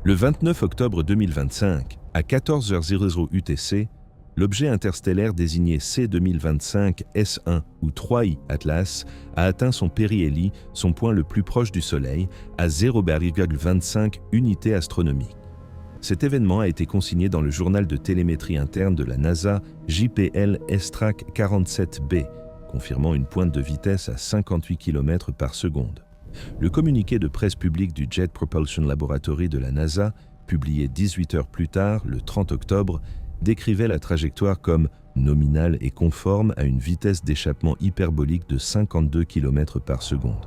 Le 29 octobre 2025, à 14h00 UTC, l'objet interstellaire désigné C2025 S1 ou 3I Atlas a atteint son périhélie, son point le plus proche du Soleil, à 0,25 unités astronomiques. Cet événement a été consigné dans le journal de télémétrie interne de la NASA JPL S-Track 47b, confirmant une pointe de vitesse à 58 km par seconde. Le communiqué de presse public du Jet Propulsion Laboratory de la NASA, publié 18 heures plus tard, le 30 octobre, décrivait la trajectoire comme nominale et conforme à une vitesse d'échappement hyperbolique de 52 km par seconde.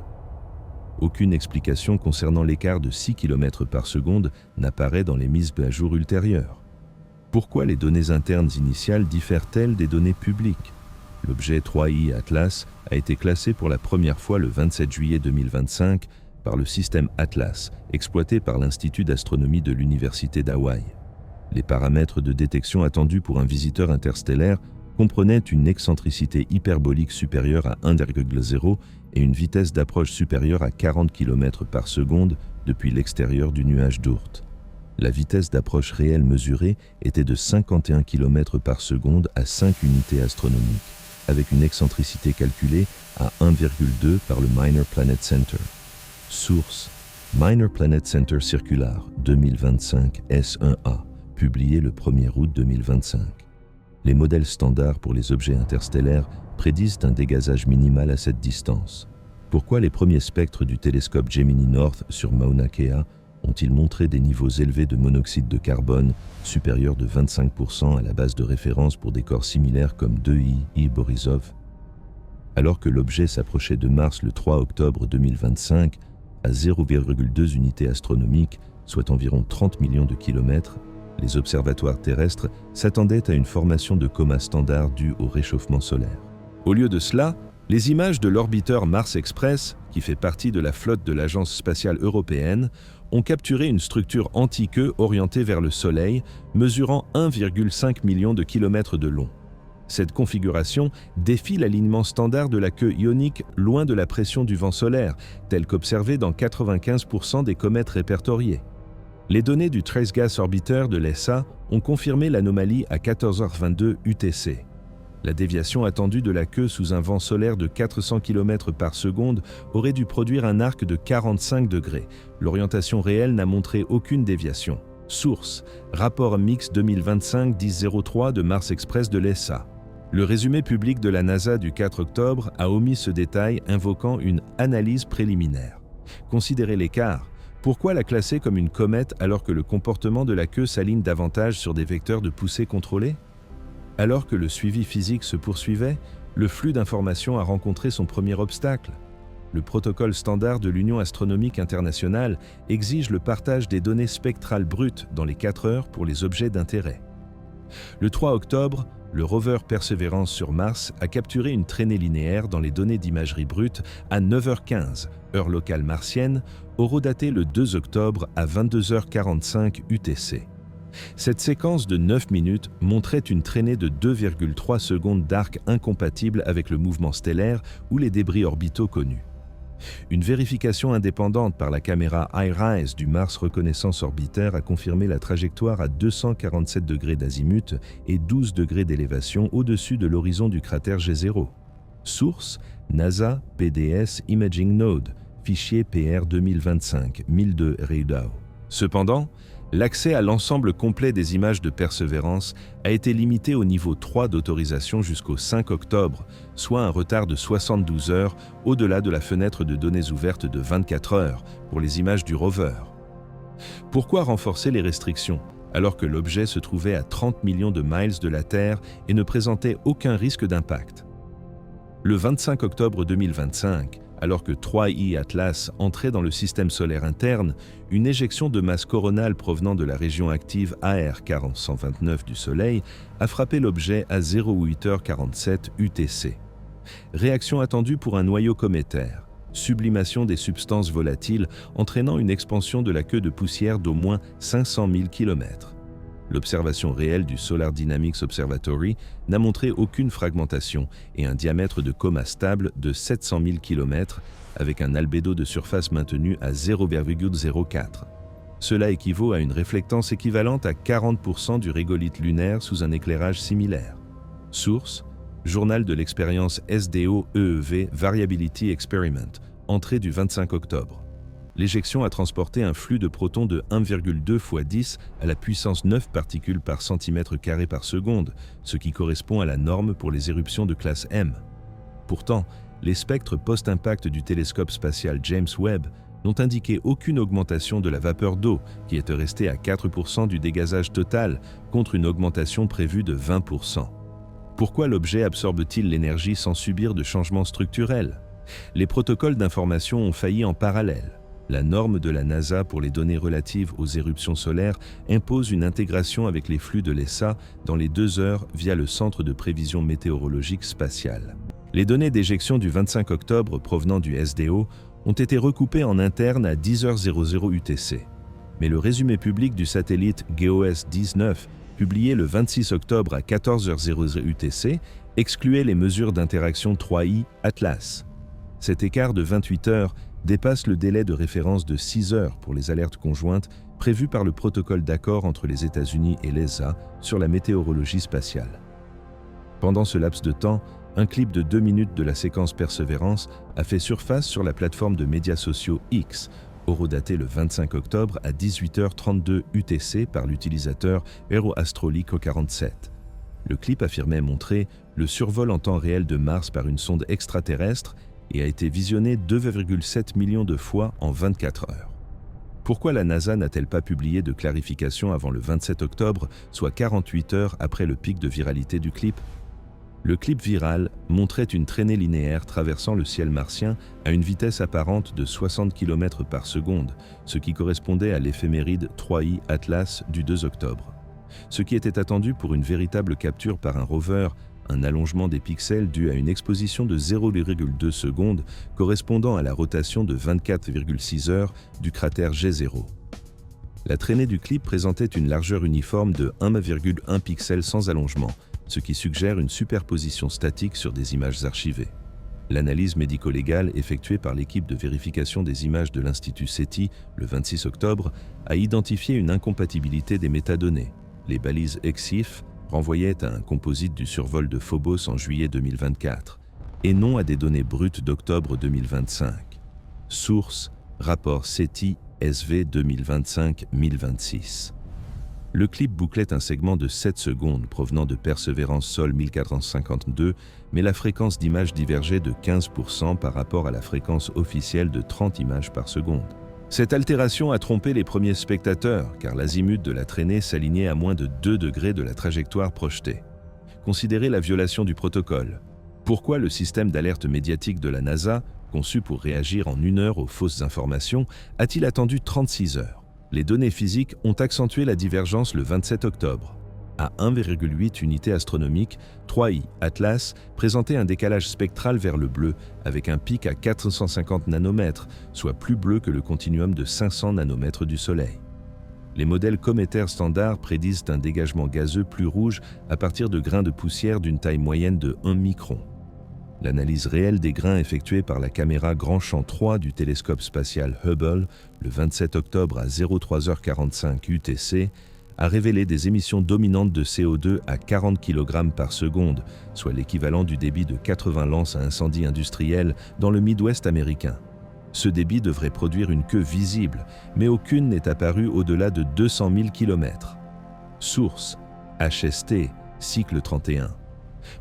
Aucune explication concernant l'écart de 6 km par seconde n'apparaît dans les mises à jour ultérieures. Pourquoi les données internes initiales diffèrent-elles des données publiques ? L'objet 3I Atlas a été classé pour la première fois le 27 juillet 2025 par le système Atlas, exploité par l'Institut d'astronomie de l'Université d'Hawaï. Les paramètres de détection attendus pour un visiteur interstellaire comprenaient une excentricité hyperbolique supérieure à 1,0 et une vitesse d'approche supérieure à 40 km par seconde depuis l'extérieur du nuage d'Oort. La vitesse d'approche réelle mesurée était de 51 km par seconde à 5 unités astronomiques, avec une excentricité calculée à 1,2 par le Minor Planet Center. Source: Minor Planet Center Circular 2025 S1A, publié le 1er août 2025. Les modèles standards pour les objets interstellaires prédisent un dégazage minimal à cette distance. Pourquoi les premiers spectres du télescope Gemini North sur Mauna Kea ont-ils montré des niveaux élevés de monoxyde de carbone supérieurs de 25% à la base de référence pour des corps similaires comme 2I Borisov? Alors que l'objet s'approchait de Mars le 3 octobre 2025, à 0,2 unités astronomiques, soit environ 30 millions de kilomètres, les observatoires terrestres s'attendaient à une formation de coma standard due au réchauffement solaire. Au lieu de cela, les images de l'orbiteur Mars Express, qui fait partie de la flotte de l'Agence spatiale européenne, ont capturé une structure anti-queue orientée vers le Soleil, mesurant 1,5 million de kilomètres de long. Cette configuration défie l'alignement standard de la queue ionique loin de la pression du vent solaire, tel qu'observé dans 95% des comètes répertoriées. Les données du Trace Gas Orbiter de l'ESA ont confirmé l'anomalie à 14h22 UTC. La déviation attendue de la queue sous un vent solaire de 400 km par seconde aurait dû produire un arc de 45 degrés. L'orientation réelle n'a montré aucune déviation. Source: Rapport Mix 2025-1003 de Mars Express de l'ESA. Le résumé public de la NASA du 4 octobre a omis ce détail, invoquant une analyse préliminaire. Considérez l'écart. Pourquoi la classer comme une comète alors que le comportement de la queue s'aligne davantage sur des vecteurs de poussée contrôlés? Alors que le suivi physique se poursuivait, le flux d'informations a rencontré son premier obstacle. Le protocole standard de l'Union astronomique internationale exige le partage des données spectrales brutes dans les 4 heures pour les objets d'intérêt. Le 3 octobre, le rover Perseverance sur Mars a capturé une traînée linéaire dans les données d'imagerie brute à 9h15, heure locale martienne, horodatée le 2 octobre à 22h45 UTC. Cette séquence de 9 minutes montrait une traînée de 2,3 secondes d'arc incompatible avec le mouvement stellaire ou les débris orbitaux connus. Une vérification indépendante par la caméra iRISE du Mars Reconnaissance Orbiter a confirmé la trajectoire à 247 degrés d'azimut et 12 degrés d'élévation au-dessus de l'horizon du cratère G0. Source: NASA PDS Imaging Node, fichier PR 2025 1002 Reidau. Cependant, l'accès à l'ensemble complet des images de Perseverance a été limité au niveau 3 d'autorisation jusqu'au 5 octobre, soit un retard de 72 heures au-delà de la fenêtre de données ouverte de 24 heures pour les images du rover. Pourquoi renforcer les restrictions alors que l'objet se trouvait à 30 millions de miles de la Terre et ne présentait aucun risque d'impact? Le 25 octobre 2025, alors que 3I Atlas entrait dans le système solaire interne, une éjection de masse coronale provenant de la région active AR 4129 du Soleil a frappé l'objet à 08h47 UTC. Réaction attendue pour un noyau cométaire. Sublimation des substances volatiles entraînant une expansion de la queue de poussière d'au moins 500 000 km. L'observation réelle du Solar Dynamics Observatory n'a montré aucune fragmentation et un diamètre de coma stable de 700 000 km avec un albédo de surface maintenu à 0,04. Cela équivaut à une réflectance équivalente à 40% du régolithe lunaire sous un éclairage similaire. Source: Journal de l'expérience SDO-EEV Variability Experiment, entrée du 25 octobre. L'éjection a transporté un flux de protons de 1,2 × 10 à la puissance 9 particules par centimètre carré par seconde, ce qui correspond à la norme pour les éruptions de classe M. Pourtant, les spectres post-impact du télescope spatial James Webb n'ont indiqué aucune augmentation de la vapeur d'eau, qui est restée à 4% du dégazage total, contre une augmentation prévue de 20%. Pourquoi l'objet absorbe-t-il l'énergie sans subir de changements structurels? Les protocoles d'information ont failli en parallèle. La norme de la NASA pour les données relatives aux éruptions solaires impose une intégration avec les flux de l'ESA dans les 2 heures via le Centre de prévision météorologique spatiale. Les données d'éjection du 25 octobre provenant du SDO ont été recoupées en interne à 10h00 UTC. Mais le résumé public du satellite GEOS-19, publié le 26 octobre à 14h00 UTC, excluait les mesures d'interaction 3I Atlas. Cet écart de 28 heures dépasse le délai de référence de 6 heures pour les alertes conjointes prévues par le protocole d'accord entre les États-Unis et l'ESA sur la météorologie spatiale. Pendant ce laps de temps, un clip de 2 minutes de la séquence Perseverance a fait surface sur la plateforme de médias sociaux X, horodaté le 25 octobre à 18h32 UTC par l'utilisateur EuroAstrolico 47. Le clip affirmait montrer le survol en temps réel de Mars par une sonde extraterrestre et a été visionné 2,7 millions de fois en 24 heures. Pourquoi la NASA n'a-t-elle pas publié de clarification avant le 27 octobre, soit 48 heures après le pic de viralité du clip? Le clip viral montrait une traînée linéaire traversant le ciel martien à une vitesse apparente de 60 km par seconde, ce qui correspondait à l'éphéméride 3I Atlas du 2 octobre. Ce qui était attendu pour une véritable capture par un rover, un allongement des pixels dû à une exposition de 0,2 secondes correspondant à la rotation de 24,6 heures du cratère G0. La traînée du clip présentait une largeur uniforme de 1,1 pixel sans allongement, ce qui suggère une superposition statique sur des images archivées. L'analyse médico-légale effectuée par l'équipe de vérification des images de l'Institut SETI le 26 octobre a identifié une incompatibilité des métadonnées. Les balises EXIF renvoyaient à un composite du survol de Phobos en juillet 2024 et non à des données brutes d'octobre 2025. Source: rapport SETI SV 2025-1026. Le clip bouclait un segment de 7 secondes provenant de Perseverance Sol 1452, mais la fréquence d'image divergeait de 15% par rapport à la fréquence officielle de 30 images par seconde. Cette altération a trompé les premiers spectateurs, car l'azimut de la traînée s'alignait à moins de 2 degrés de la trajectoire projetée. Considérez la violation du protocole. Pourquoi le système d'alerte médiatique de la NASA, conçu pour réagir en 1 heure aux fausses informations, a-t-il attendu 36 heures? Les données physiques ont accentué la divergence le 27 octobre. À 1,8 unités astronomiques, 3I Atlas présentait un décalage spectral vers le bleu, avec un pic à 450 nanomètres, soit plus bleu que le continuum de 500 nanomètres du Soleil. Les modèles cométaires standards prédisent un dégagement gazeux plus rouge à partir de grains de poussière d'une taille moyenne de 1 micron. L'analyse réelle des grains effectuée par la caméra Grand Champ 3 du télescope spatial Hubble le 27 octobre à 03h45 UTC a révélé des émissions dominantes de CO2 à 40 kg par seconde, soit l'équivalent du débit de 80 lances à incendie industriel dans le Midwest américain. Ce débit devrait produire une queue visible, mais aucune n'est apparue au-delà de 200 000 km. Source: HST, cycle 31.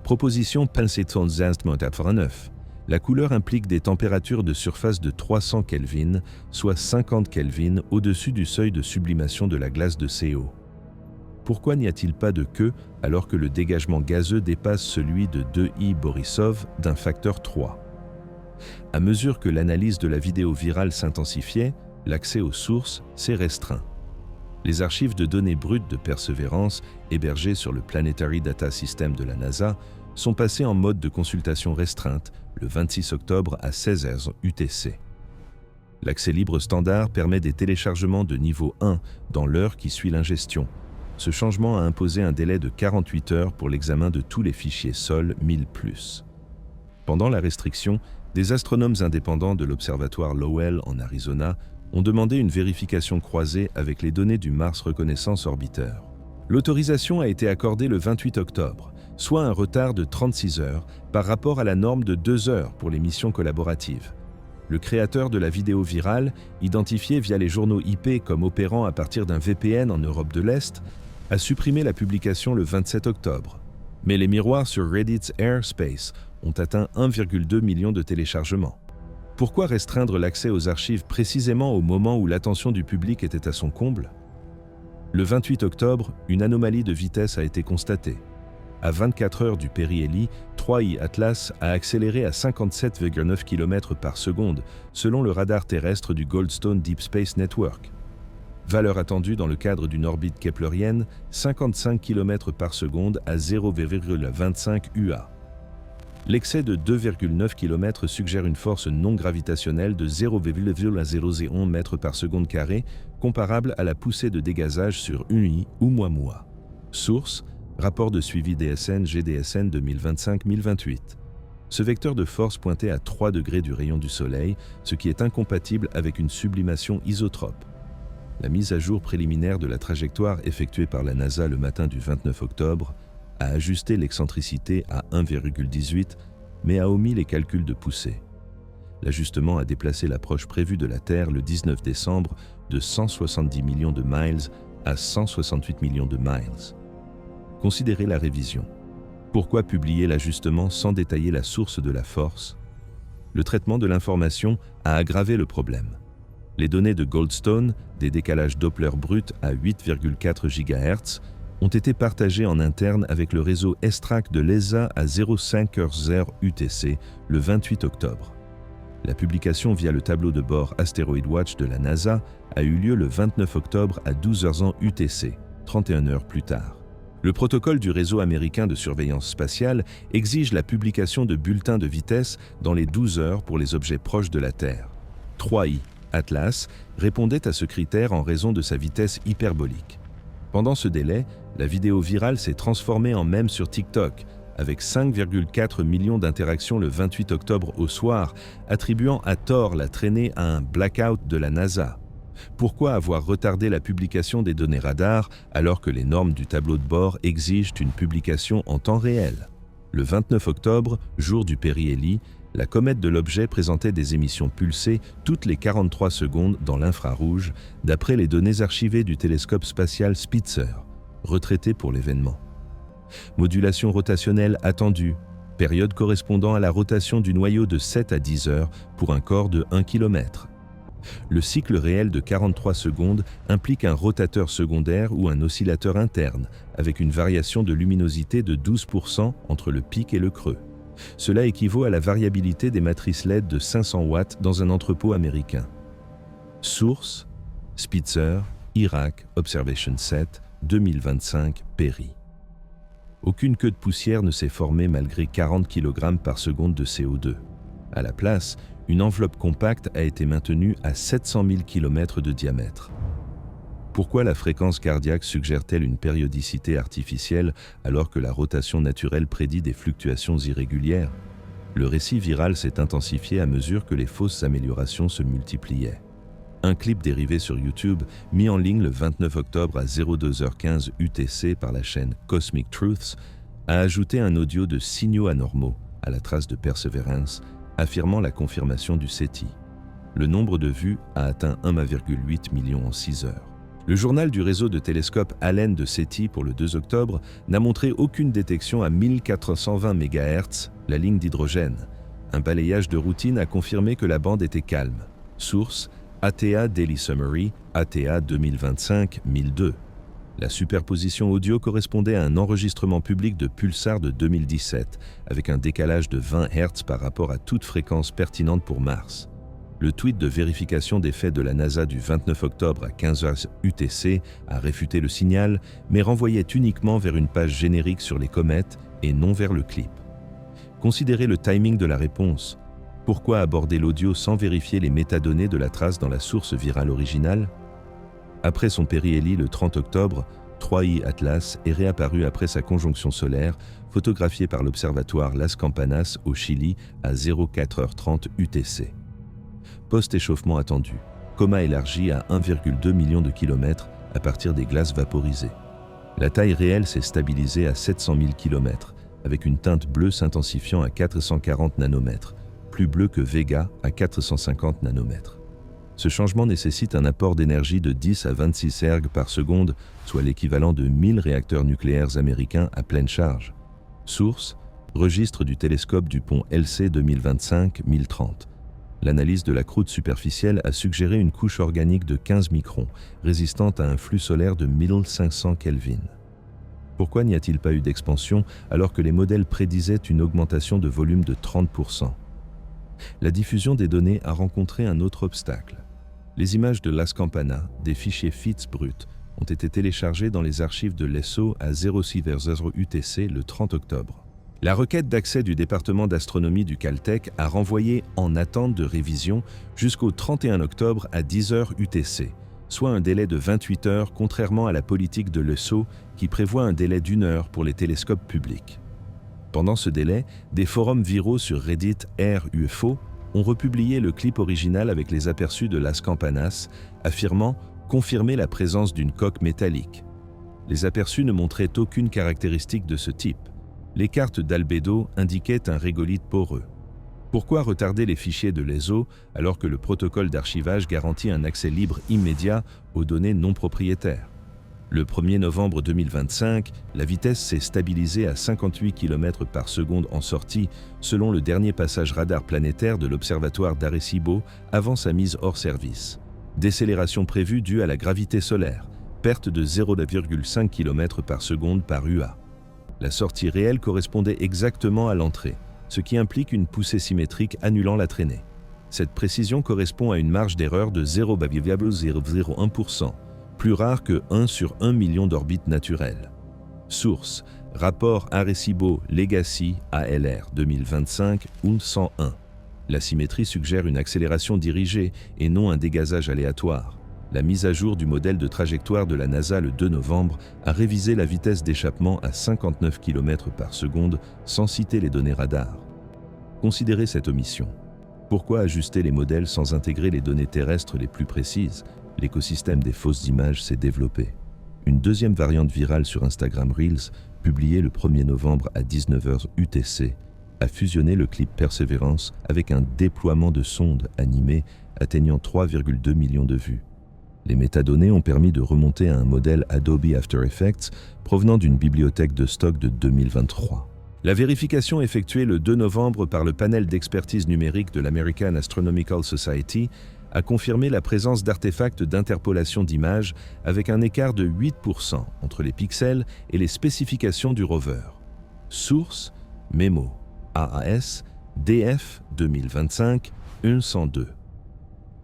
Proposition Pensitzonsastmotapfernef. La couleur implique des températures de surface de 300 Kelvin, soit 50 Kelvin au-dessus du seuil de sublimation de la glace de CO. Pourquoi n'y a-t-il pas de queue alors que le dégagement gazeux dépasse celui de 2I Borisov d'un facteur 3? À mesure que l'analyse de la vidéo virale s'intensifiait, l'accès aux sources s'est restreint. Les archives de données brutes de Perseverance, hébergées sur le Planetary Data System de la NASA, sont passées en mode de consultation restreinte le 26 octobre à 16h UTC. L'accès libre standard permet des téléchargements de niveau 1 dans l'heure qui suit l'ingestion. Ce changement a imposé un délai de 48 heures pour l'examen de tous les fichiers Sol 1000+. Pendant la restriction, des astronomes indépendants de l'observatoire Lowell en Arizona ont demandé une vérification croisée avec les données du Mars Reconnaissance Orbiter. L'autorisation a été accordée le 28 octobre, soit un retard de 36 heures par rapport à la norme de 2 heures pour les missions collaboratives. Le créateur de la vidéo virale, identifié via les journaux IP comme opérant à partir d'un VPN en Europe de l'Est, a supprimé la publication le 27 octobre. Mais les miroirs sur Reddit's Airspace ont atteint 1,2 million de téléchargements. Pourquoi restreindre l'accès aux archives précisément au moment où l'attention du public était à son comble? Le 28 octobre, une anomalie de vitesse a été constatée. À 24 heures du périhélie, 3i Atlas a accéléré à 57,9 km par seconde, selon le radar terrestre du Goldstone Deep Space Network. Valeur attendue dans le cadre d'une orbite keplerienne, 55 km par seconde à 0,25 UA. L'excès de 2,9 km suggère une force non gravitationnelle de 0,001 m par seconde carré, comparable à la poussée de dégazage sur UI ou Oumuamua. Source: Rapport de suivi DSN GDSN 2025-1028. Ce vecteur de force pointait à 3 degrés du rayon du Soleil, ce qui est incompatible avec une sublimation isotrope. La mise à jour préliminaire de la trajectoire effectuée par la NASA le matin du 29 octobre a ajusté l'excentricité à 1,18, mais a omis les calculs de poussée. L'ajustement a déplacé l'approche prévue de la Terre le 19 décembre de 170 millions de miles à 168 millions de miles. Considérez la révision. Pourquoi publier l'ajustement sans détailler la source de la force? Le traitement de l'information a aggravé le problème. Les données de Goldstone, des décalages Doppler bruts à 8,4 GHz, ont été partagées en interne avec le réseau S-Track de l'ESA à 05h UTC le 28 octobre. La publication via le tableau de bord Asteroid Watch de la NASA a eu lieu le 29 octobre à 12h UTC, 31 heures plus tard. Le protocole du réseau américain de surveillance spatiale exige la publication de bulletins de vitesse dans les 12 heures pour les objets proches de la Terre. 3i Atlas répondait à ce critère en raison de sa vitesse hyperbolique. Pendant ce délai, la vidéo virale s'est transformée en mème sur TikTok, avec 5,4 millions d'interactions le 28 octobre au soir, attribuant à tort la traînée à un blackout de la NASA. Pourquoi avoir retardé la publication des données radar alors que les normes du tableau de bord exigent une publication en temps réel? Le 29 octobre, jour du périhélie, la comète de l'objet présentait des émissions pulsées toutes les 43 secondes dans l'infrarouge, d'après les données archivées du télescope spatial Spitzer, retraité pour l'événement. Modulation rotationnelle attendue, période correspondant à la rotation du noyau de 7 à 10 heures pour un corps de 1 km. Le cycle réel de 43 secondes implique un rotateur secondaire ou un oscillateur interne, avec une variation de luminosité de 12% entre le pic et le creux. Cela équivaut à la variabilité des matrices LED de 500 watts dans un entrepôt américain. Source: Spitzer, Irak, Observation 7, 2025, Perry. Aucune queue de poussière ne s'est formée malgré 40 kg par seconde de CO2. À la place, une enveloppe compacte a été maintenue à 700 000 km de diamètre. Pourquoi la fréquence cardiaque suggère-t-elle une périodicité artificielle alors que la rotation naturelle prédit des fluctuations irrégulières? Le récit viral s'est intensifié à mesure que les fausses améliorations se multipliaient. Un clip dérivé sur YouTube, mis en ligne le 29 octobre à 02h15 UTC par la chaîne Cosmic Truths, a ajouté un audio de signaux anormaux à la trace de Perseverance, affirmant la confirmation du SETI. Le nombre de vues a atteint 1,8 million en 6 heures. Le journal du réseau de télescopes Allen de SETI pour le 2 octobre n'a montré aucune détection à 1420 MHz, la ligne d'hydrogène. Un balayage de routine a confirmé que la bande était calme. Source: ATA Daily Summary, ATA 2025-1002. La superposition audio correspondait à un enregistrement public de Pulsar de 2017, avec un décalage de 20 Hz par rapport à toute fréquence pertinente pour Mars. Le tweet de vérification des faits de la NASA du 29 octobre à 15h UTC a réfuté le signal, mais renvoyait uniquement vers une page générique sur les comètes et non vers le clip. Considérez le timing de la réponse. Pourquoi aborder l'audio sans vérifier les métadonnées de la trace dans la source virale originale? Après son périhélie le 30 octobre, 3i Atlas est réapparu après sa conjonction solaire, photographiée par l'observatoire Las Campanas au Chili à 04h30 UTC. Post-échauffement attendu. coma élargi à 1,2 million de kilomètres à partir des glaces vaporisées. La taille réelle s'est stabilisée à 700 000 km, avec une teinte bleue s'intensifiant à 440 nanomètres, plus bleu que Vega à 450 nanomètres. Ce changement nécessite un apport d'énergie de 10 à 26 erg par seconde, soit l'équivalent de 1000 réacteurs nucléaires américains à pleine charge. Source: registre du télescope du pont LC 2025-1030. L'analyse de la croûte superficielle a suggéré une couche organique de 15 microns, résistante à un flux solaire de 1500 Kelvin. Pourquoi n'y a-t-il pas eu d'expansion alors que les modèles prédisaient une augmentation de volume de 30%? La diffusion des données a rencontré un autre obstacle. Les images de Las Campanas, des fichiers FITS bruts, ont été téléchargées dans les archives de l'ESO à 0600 UTC le 30 octobre. La requête d'accès du département d'astronomie du Caltech a renvoyé en attente de révision jusqu'au 31 octobre à 10h UTC, soit un délai de 28 heures contrairement à la politique de l'ESO qui prévoit un délai d'1 heure pour les télescopes publics. Pendant ce délai, des forums viraux sur Reddit RUFO ont republié le clip original avec les aperçus de Las Campanas, affirmant confirmer la présence d'une coque métallique. Les aperçus ne montraient aucune caractéristique de ce type. Les cartes d'albédo indiquaient un régolithe poreux. Pourquoi retarder les fichiers de l'ESO alors que le protocole d'archivage garantit un accès libre immédiat aux données non propriétaires? Le 1er novembre 2025, la vitesse s'est stabilisée à 58 km par seconde en sortie, selon le dernier passage radar planétaire de l'observatoire d'Arecibo avant sa mise hors service. Décélération prévue due à la gravité solaire, perte de 0,5 km par seconde par UA. La sortie réelle correspondait exactement à l'entrée, ce qui implique une poussée symétrique annulant la traînée. Cette précision correspond à une marge d'erreur de 0,001%, plus rare que 1 sur 1 million d'orbites naturelles. Source: rapport Arecibo Legacy ALR 2025-101. La symétrie suggère une accélération dirigée et non un dégazage aléatoire. La mise à jour du modèle de trajectoire de la NASA le 2 novembre a révisé la vitesse d'échappement à 59 km par seconde sans citer les données radar. Considérez cette omission. Pourquoi ajuster les modèles sans intégrer les données terrestres les plus précises? L'écosystème des fausses images s'est développé. Une deuxième variante virale sur Instagram Reels, publiée le 1er novembre à 19h UTC, a fusionné le clip Perseverance avec un déploiement de sondes animées atteignant 3,2 millions de vues. Les métadonnées ont permis de remonter à un modèle Adobe After Effects provenant d'une bibliothèque de stock de 2023. La vérification effectuée le 2 novembre par le panel d'expertise numérique de l'American Astronomical Society a confirmé la présence d'artefacts d'interpolation d'images avec un écart de 8% entre les pixels et les spécifications du rover. Source: Memo AAS DF 2025-102.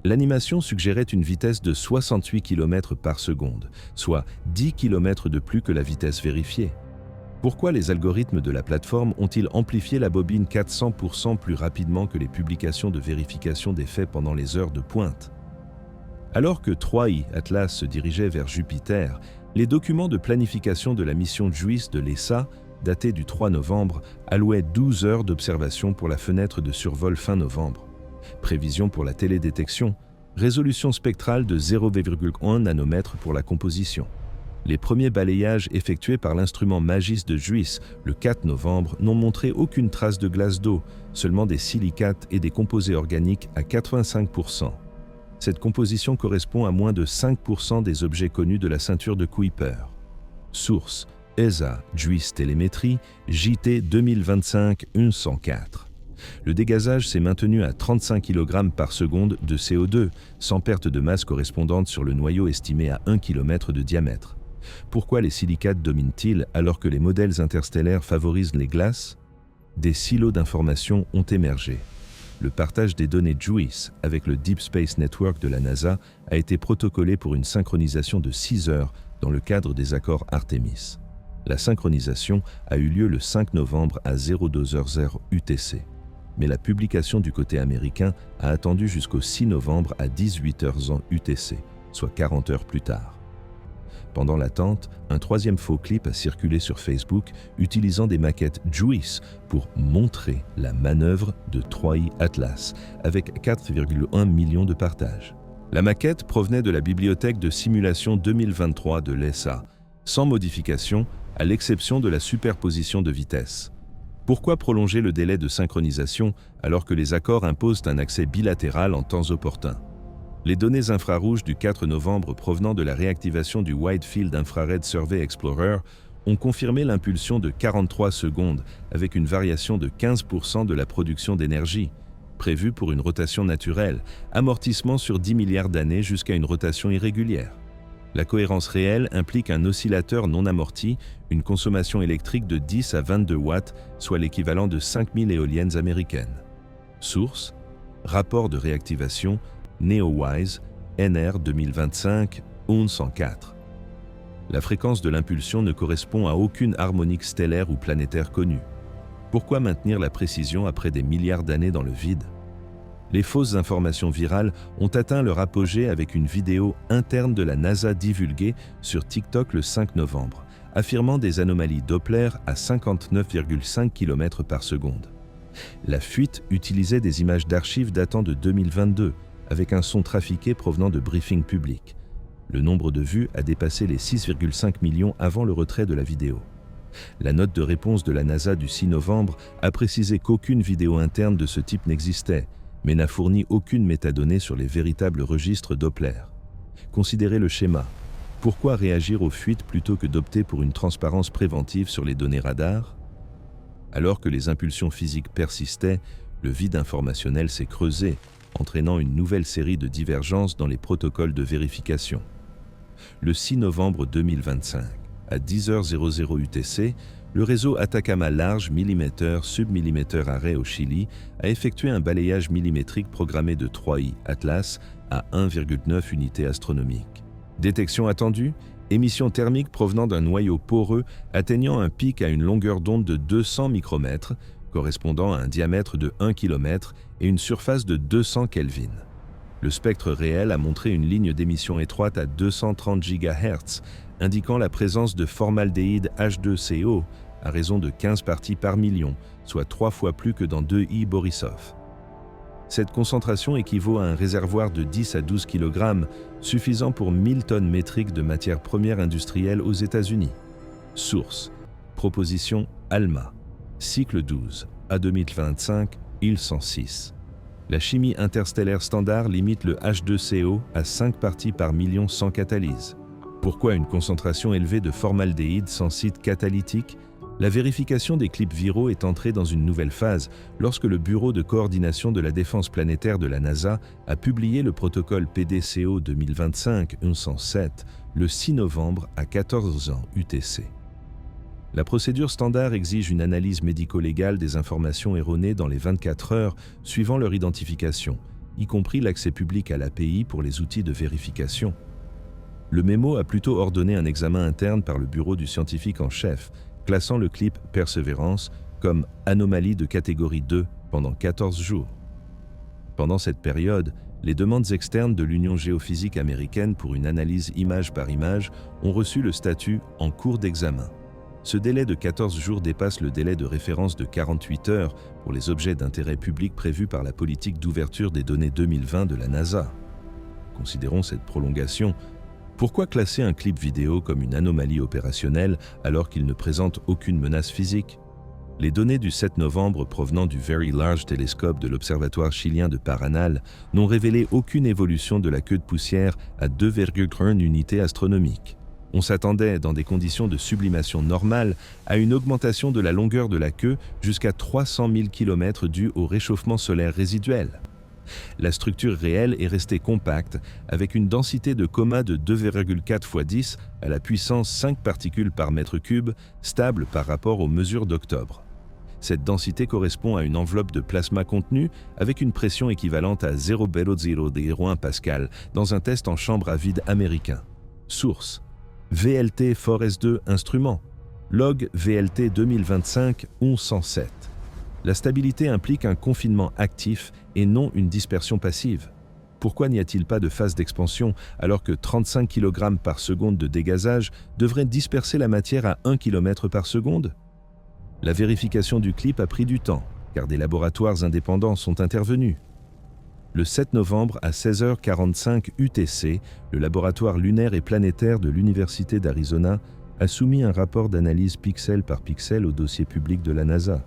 L'animation suggérait une vitesse de 68 km par seconde, soit 10 km de plus que la vitesse vérifiée. Pourquoi les algorithmes de la plateforme ont-ils amplifié la bobine 400% plus rapidement que les publications de vérification des faits pendant les heures de pointe? Alors que 3i Atlas se dirigeait vers Jupiter, les documents de planification de la mission JUICE de l'ESA, datés du 3 novembre, allouaient 12 heures d'observation pour la fenêtre de survol fin novembre. Prévision pour la télédétection, résolution spectrale de 0,1 nanomètre pour la composition. Les premiers balayages effectués par l'instrument MAGIS de JUICE le 4 novembre n'ont montré aucune trace de glace d'eau, seulement des silicates et des composés organiques à 85%. Cette composition correspond à moins de 5% des objets connus de la ceinture de Kuiper. Source: ESA JUICE Télémétrie JT 2025-104. Le dégazage s'est maintenu à 35 kg par seconde de CO2, sans perte de masse correspondante sur le noyau estimé à 1 km de diamètre. Pourquoi les silicates dominent-ils alors que les modèles interstellaires favorisent les glaces? Des silos d'informations ont émergé. Le partage des données JUICE avec le Deep Space Network de la NASA a été protocolé pour une synchronisation de 6 heures dans le cadre des accords Artemis. La synchronisation a eu lieu le 5 novembre à 02h00 UTC. Mais la publication du côté américain a attendu jusqu'au 6 novembre à 18h00 UTC, soit 40 heures plus tard. Pendant l'attente, un troisième faux clip a circulé sur Facebook utilisant des maquettes JUICE pour montrer la manœuvre de 3i Atlas, avec 4,1 millions de partages. La maquette provenait de la bibliothèque de simulation 2023 de l'ESA, sans modification, à l'exception de la superposition de vitesse. Pourquoi prolonger le délai de synchronisation alors que les accords imposent un accès bilatéral en temps opportun? Les données infrarouges du 4 novembre provenant de la réactivation du Wide Field Infrared Survey Explorer ont confirmé l'impulsion de 43 secondes avec une variation de 15% de la production d'énergie, prévue pour une rotation naturelle, amortissement sur 10 milliards d'années jusqu'à une rotation irrégulière. La cohérence réelle implique un oscillateur non amorti, une consommation électrique de 10 à 22 watts, soit l'équivalent de 5000 éoliennes américaines. Source: rapport de réactivation, NeoWise, NR 2025-1104. La fréquence de l'impulsion ne correspond à aucune harmonique stellaire ou planétaire connue. Pourquoi maintenir la précision après des milliards d'années dans le vide? Les fausses informations virales ont atteint leur apogée avec une vidéo interne de la NASA divulguée sur TikTok le 5 novembre, affirmant des anomalies Doppler à 59,5 km par seconde. La fuite utilisait des images d'archives datant de 2022, avec un son trafiqué provenant de briefings publics. Le nombre de vues a dépassé les 6,5 millions avant le retrait de la vidéo. La note de réponse de la NASA du 6 novembre a précisé qu'aucune vidéo interne de ce type n'existait, mais n'a fourni aucune métadonnée sur les véritables registres Doppler. Considérez le schéma. Pourquoi réagir aux fuites plutôt que d'opter pour une transparence préventive sur les données radar? Alors que les impulsions physiques persistaient, le vide informationnel s'est creusé, entraînant une nouvelle série de divergences dans les protocoles de vérification. Le 6 novembre 2025, à 10h00 UTC, le réseau Atacama Large millimètre-submillimètre array au Chili a effectué un balayage millimétrique programmé de 3i Atlas à 1,9 unités astronomiques. Détection attendue, émission thermique provenant d'un noyau poreux atteignant un pic à une longueur d'onde de 200 micromètres, correspondant à un diamètre de 1 km et une surface de 200 Kelvin. Le spectre réel a montré une ligne d'émission étroite à 230 GHz, indiquant la présence de formaldéhyde H2CO à raison de 15 parties par million, soit 3 fois plus que dans 2I Borisov. Cette concentration équivaut à un réservoir de 10 à 12 kg, suffisant pour 1000 tonnes métriques de matières premières industrielles aux États-Unis. Source: proposition ALMA. Cycle 12, à 2025, IL 106. La chimie interstellaire standard limite le H2CO à 5 parties par million sans catalyse. Pourquoi une concentration élevée de formaldéhyde sans site catalytique? La vérification des clips viraux est entrée dans une nouvelle phase lorsque le Bureau de coordination de la défense planétaire de la NASA a publié le protocole PDCO 2025-1107 le 6 novembre à 14h UTC. La procédure standard exige une analyse médico-légale des informations erronées dans les 24 heures suivant leur identification, y compris l'accès public à l'API pour les outils de vérification. Le mémo a plutôt ordonné un examen interne par le bureau du scientifique en chef, classant le clip Perseverance comme anomalie de catégorie 2 pendant 14 jours. Pendant cette période, les demandes externes de l'Union géophysique américaine pour une analyse image par image ont reçu le statut « en cours d'examen ». Ce délai de 14 jours dépasse le délai de référence de 48 heures pour les objets d'intérêt public prévus par la politique d'ouverture des données 2020 de la NASA. Considérons cette prolongation. Pourquoi classer un clip vidéo comme une anomalie opérationnelle alors qu'il ne présente aucune menace physique? Les données du 7 novembre provenant du Very Large Telescope de l'Observatoire chilien de Paranal n'ont révélé aucune évolution de la queue de poussière à 2,1 unités astronomiques. On s'attendait, dans des conditions de sublimation normales, à une augmentation de la longueur de la queue jusqu'à 300 000 km due au réchauffement solaire résiduel. La structure réelle est restée compacte, avec une densité de coma de 2,4 x 10 à la puissance 5 particules par mètre cube, stable par rapport aux mesures d'octobre. Cette densité correspond à une enveloppe de plasma contenu avec une pression équivalente à 0,001 pascal dans un test en chambre à vide américain. Source: VLT Forest 2 Instrument. Log VLT 2025-1107. La stabilité implique un confinement actif et non une dispersion passive. Pourquoi n'y a-t-il pas de phase d'expansion alors que 35 kg par seconde de dégazage devrait disperser la matière à 1 km par seconde? La vérification du clip a pris du temps, car des laboratoires indépendants sont intervenus. Le 7 novembre à 16h45 UTC, le laboratoire lunaire et planétaire de l'Université d'Arizona a soumis un rapport d'analyse pixel par pixel au dossier public de la NASA.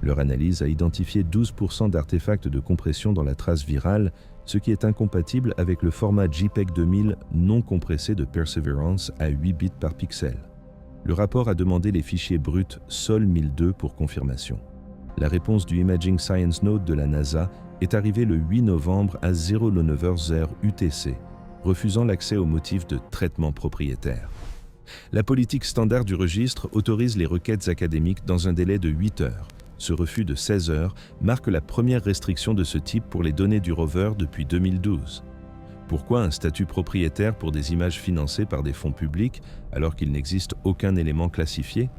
Leur analyse a identifié 12% d'artefacts de compression dans la trace virale, ce qui est incompatible avec le format JPEG 2000 non compressé de Perseverance à 8 bits par pixel. Le rapport a demandé les fichiers bruts SOL 1002 pour confirmation. La réponse du Imaging Science Node de la NASA est arrivée le 8 novembre à 09h UTC, refusant l'accès au motif de traitement propriétaire. La politique standard du registre autorise les requêtes académiques dans un délai de 8 heures. Ce refus de 16 heures marque la première restriction de ce type pour les données du rover depuis 2012. Pourquoi un statut propriétaire pour des images financées par des fonds publics alors qu'il n'existe aucun élément classifié?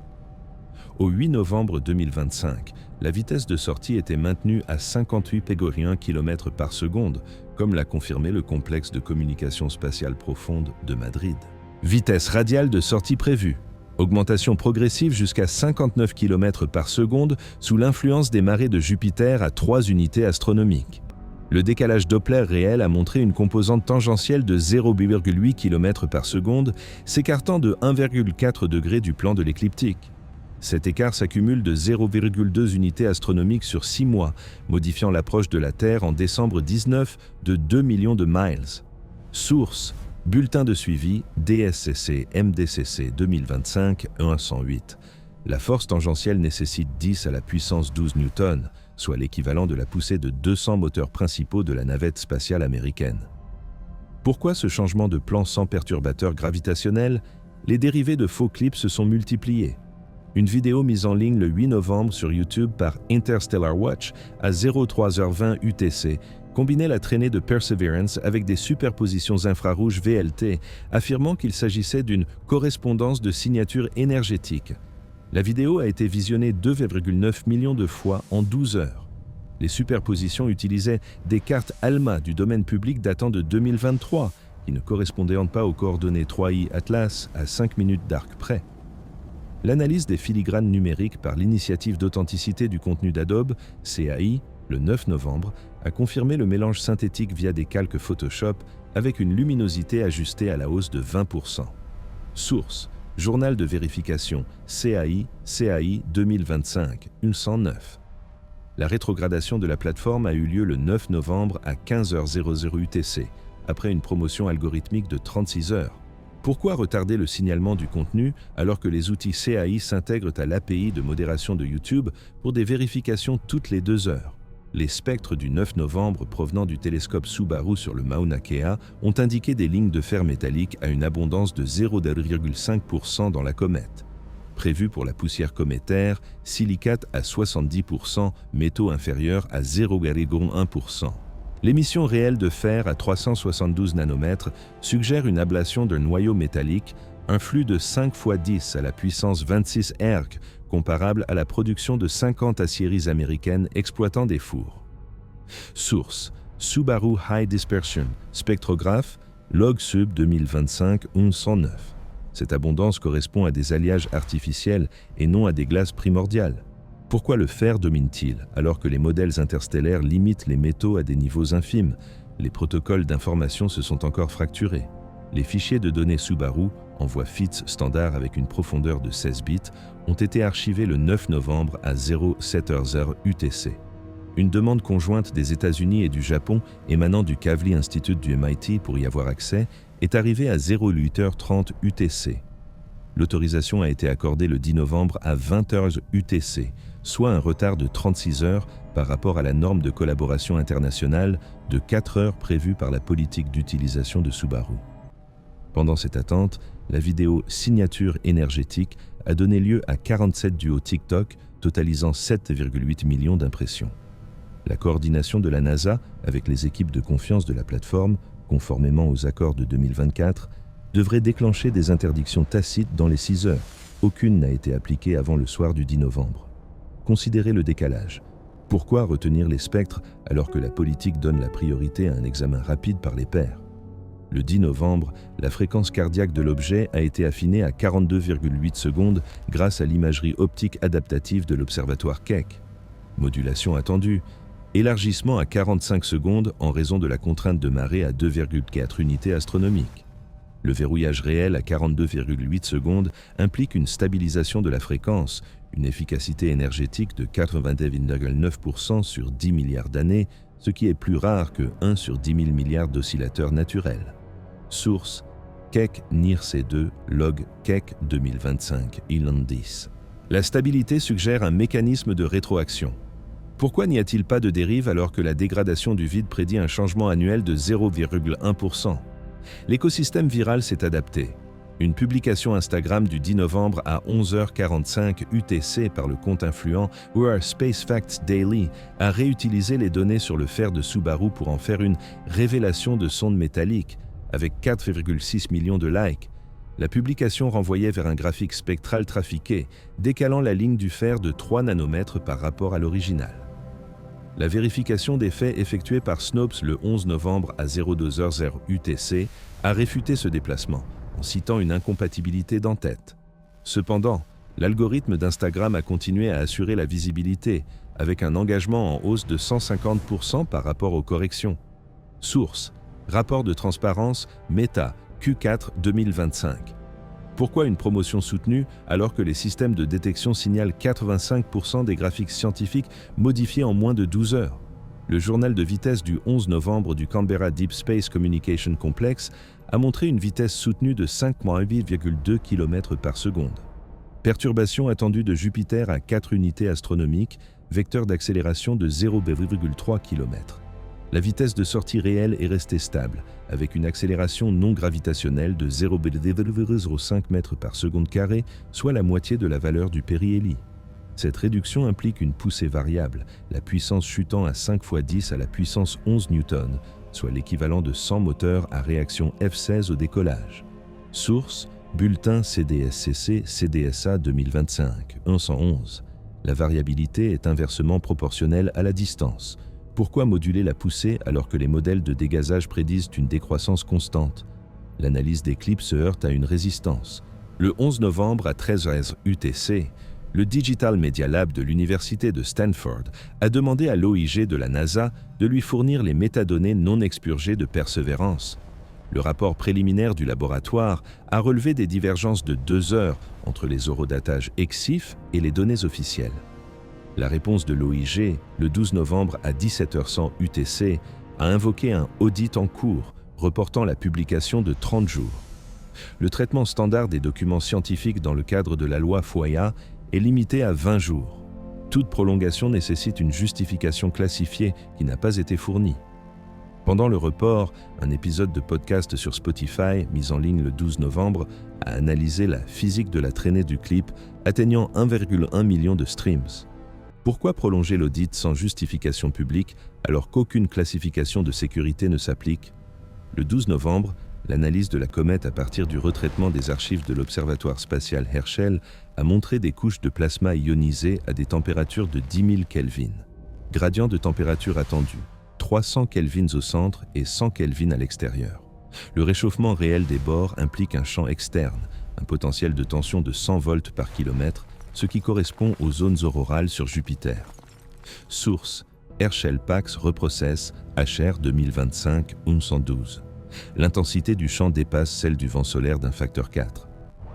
Au 8 novembre 2025, la vitesse de sortie était maintenue à 58 pégoriens km par seconde, comme l'a confirmé le complexe de communication spatiale profonde de Madrid. Vitesse radiale de sortie prévue. Augmentation progressive jusqu'à 59 km par seconde sous l'influence des marées de Jupiter à 3 unités astronomiques. Le décalage Doppler réel a montré une composante tangentielle de 0,8 km par seconde, s'écartant de 1,4 degré du plan de l'écliptique. Cet écart s'accumule de 0,2 unités astronomiques sur 6 mois, modifiant l'approche de la Terre en décembre 19 de 2 millions de miles. Source: Bulletin de suivi DSCC MDCC 2025-108. La force tangentielle nécessite 10 à la puissance 12 newtons, soit l'équivalent de la poussée de 200 moteurs principaux de la navette spatiale américaine. Pourquoi ce changement de plan sans perturbateur gravitationnel? Les dérivés de faux clips se sont multipliés. Une vidéo mise en ligne le 8 novembre sur YouTube par Interstellar Watch à 03h20 UTC combinait la traînée de Perseverance avec des superpositions infrarouges VLT, affirmant qu'il s'agissait d'une correspondance de signature énergétique. La vidéo a été visionnée 2,9 millions de fois en 12 heures. Les superpositions utilisaient des cartes ALMA du domaine public datant de 2023, qui ne correspondaient pas aux coordonnées 3i Atlas à 5 minutes d'arc près. L'analyse des filigranes numériques par l'initiative d'authenticité du contenu d'Adobe, CAI, le 9 novembre, a confirmé le mélange synthétique via des calques Photoshop avec une luminosité ajustée à la hausse de 20%. Source: Journal de vérification CAI 2025, 109. La rétrogradation de la plateforme a eu lieu le 9 novembre à 15h00 UTC, après une promotion algorithmique de 36 heures. Pourquoi retarder le signalement du contenu alors que les outils CAI s'intègrent à l'API de modération de YouTube pour des vérifications toutes les 2 heures? Les spectres du 9 novembre provenant du télescope Subaru sur le Mauna Kea ont indiqué des lignes de fer métallique à une abondance de 0,5% dans la comète. Prévu pour la poussière cométaire, silicate à 70%, métaux inférieurs à 0,1%. L'émission réelle de fer à 372 nanomètres suggère une ablation d'un noyau métallique, un flux de 5 × 10 à la puissance 26 erg, comparable à la production de 50 aciéries américaines exploitant des fours. Source: Subaru High Dispersion, spectrographe, log sub 2025-1109. Cette abondance correspond à des alliages artificiels et non à des glaces primordiales. Pourquoi le fer domine-t-il alors que les modèles interstellaires limitent les métaux à des niveaux infimes? Les protocoles d'information se sont encore fracturés. Les fichiers de données Subaru, en voie FITS standard avec une profondeur de 16 bits, ont été archivés le 9 novembre à 07h00 UTC. Une demande conjointe des États-Unis et du Japon émanant du Kavli Institute du MIT pour y avoir accès est arrivée à 08h30 UTC. L'autorisation a été accordée le 10 novembre à 20h UTC, soit un retard de 36 heures par rapport à la norme de collaboration internationale de 4 heures prévue par la politique d'utilisation de Subaru. Pendant cette attente, la vidéo « Signature énergétique » a donné lieu à 47 duos TikTok, totalisant 7,8 millions d'impressions. La coordination de la NASA avec les équipes de confiance de la plateforme, conformément aux accords de 2024, devrait déclencher des interdictions tacites dans les 6 heures. Aucune n'a été appliquée avant le soir du 10 novembre. Considérez le décalage. Pourquoi retenir les spectres alors que la politique donne la priorité à un examen rapide par les pairs? Le 10 novembre, la fréquence cardiaque de l'objet a été affinée à 42,8 secondes grâce à l'imagerie optique adaptative de l'observatoire Keck. Modulation attendue, Élargissement à 45 secondes en raison de la contrainte de marée à 2,4 unités astronomiques. Le verrouillage réel à 42,8 secondes implique une stabilisation de la fréquence, une efficacité énergétique de 99,9% sur 10 milliards d'années, ce qui est plus rare que 1 sur 10 000 milliards d'oscillateurs naturels. Source: Keck NIRC2 log Keck 2025 Elan 10. La stabilité suggère un mécanisme de rétroaction. Pourquoi n'y a-t-il pas de dérive alors que la dégradation du vide prédit un changement annuel de 0,1%? L'écosystème viral s'est adapté. Une publication Instagram du 10 novembre à 11h45 UTC par le compte influent We Are Space Facts Daily a réutilisé les données sur le fer de Subaru pour en faire une révélation de sonde métallique, avec 4,6 millions de likes. La publication renvoyait vers un graphique spectral trafiqué, décalant la ligne du fer de 3 nanomètres par rapport à l'original. La vérification des faits effectuée par Snopes le 11 novembre à 02h00 UTC a réfuté ce déplacement, en citant une incompatibilité d'entête. Cependant, l'algorithme d'Instagram a continué à assurer la visibilité, avec un engagement en hausse de 150% par rapport aux corrections. Source: Rapport de transparence Meta Q4 2025. Pourquoi une promotion soutenue alors que les systèmes de détection signalent 85% des graphiques scientifiques modifiés en moins de 12 heures? Le journal de vitesse du 11 novembre du Canberra Deep Space Communication Complex a montré une vitesse soutenue de 5,2 km par seconde. Perturbation attendue de Jupiter à 4 unités astronomiques, vecteur d'accélération de 0,3 km. La vitesse de sortie réelle est restée stable, avec une accélération non gravitationnelle de 0,05 mètres par seconde carrée, soit la moitié de la valeur du périhélie. Cette réduction implique une poussée variable, la puissance chutant à 5 × 10 à la puissance 11 Newton, soit l'équivalent de 100 moteurs à réaction F16 au décollage. Source: Bulletin CDSCC CDSA 2025 111. La variabilité est inversement proportionnelle à la distance. Pourquoi moduler la poussée alors que les modèles de dégazage prédisent une décroissance constante? L'analyse des clips se heurte à une résistance. Le 11 novembre à 13h UTC, le Digital Media Lab de l'Université de Stanford a demandé à l'OIG de la NASA de lui fournir les métadonnées non expurgées de Perseverance. Le rapport préliminaire du laboratoire a relevé des divergences de 2 heures entre les horodatages EXIF et les données officielles. La réponse de l'OIG, le 12 novembre à 17h100 UTC, a invoqué un audit en cours, reportant la publication de 30 jours. Le traitement standard des documents scientifiques dans le cadre de la loi FOIA est limité à 20 jours. Toute prolongation nécessite une justification classifiée qui n'a pas été fournie. Pendant le report, un épisode de podcast sur Spotify, mis en ligne le 12 novembre, a analysé la physique de la traînée du clip, atteignant 1,1 million de streams. Pourquoi prolonger l'audit sans justification publique alors qu'aucune classification de sécurité ne s'applique? Le 12 novembre, l'analyse de la comète à partir du retraitement des archives de l'Observatoire spatial Herschel a montré des couches de plasma ionisé à des températures de 10 000 Kelvin. Gradient de température attendu, 300 kelvins au centre et 100 kelvins à l'extérieur. Le réchauffement réel des bords implique un champ externe, un potentiel de tension de 100 volts par kilomètre, ce qui correspond aux zones aurorales sur Jupiter. Source: Herschel Pax Reprocess HR 2025 112. L'intensité du champ dépasse celle du vent solaire d'un facteur 4.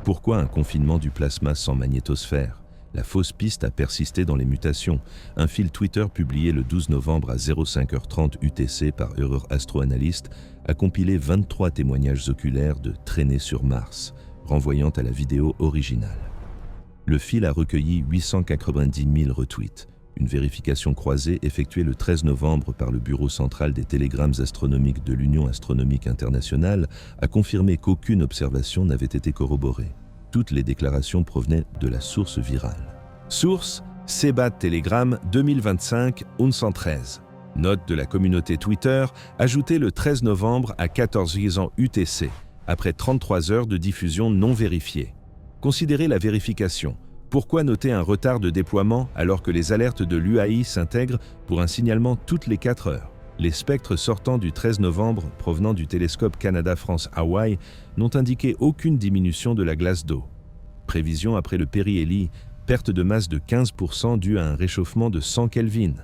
Pourquoi un confinement du plasma sans magnétosphère? La fausse piste a persisté dans les mutations. Un fil Twitter publié le 12 novembre à 05h30 UTC par Erreur Astroanalyst a compilé 23 témoignages oculaires de traînées sur Mars, renvoyant à la vidéo originale. Le fil a recueilli 890 000 retweets. Une vérification croisée effectuée le 13 novembre par le Bureau central des télégrammes astronomiques de l'Union astronomique internationale a confirmé qu'aucune observation n'avait été corroborée. Toutes les déclarations provenaient de la source virale. Source: Sebat Telegram 2025 113. Note de la communauté Twitter, ajoutée le 13 novembre à 14h UTC, après 33 heures de diffusion non vérifiée. Considérez la vérification. Pourquoi noter un retard de déploiement alors que les alertes de l'UAI s'intègrent pour un signalement toutes les 4 heures? Les spectres sortants du 13 novembre provenant du télescope Canada-France-Hawaï n'ont indiqué aucune diminution de la glace d'eau. Prévision après le périhélie, perte de masse de 15% due à un réchauffement de 100 Kelvin.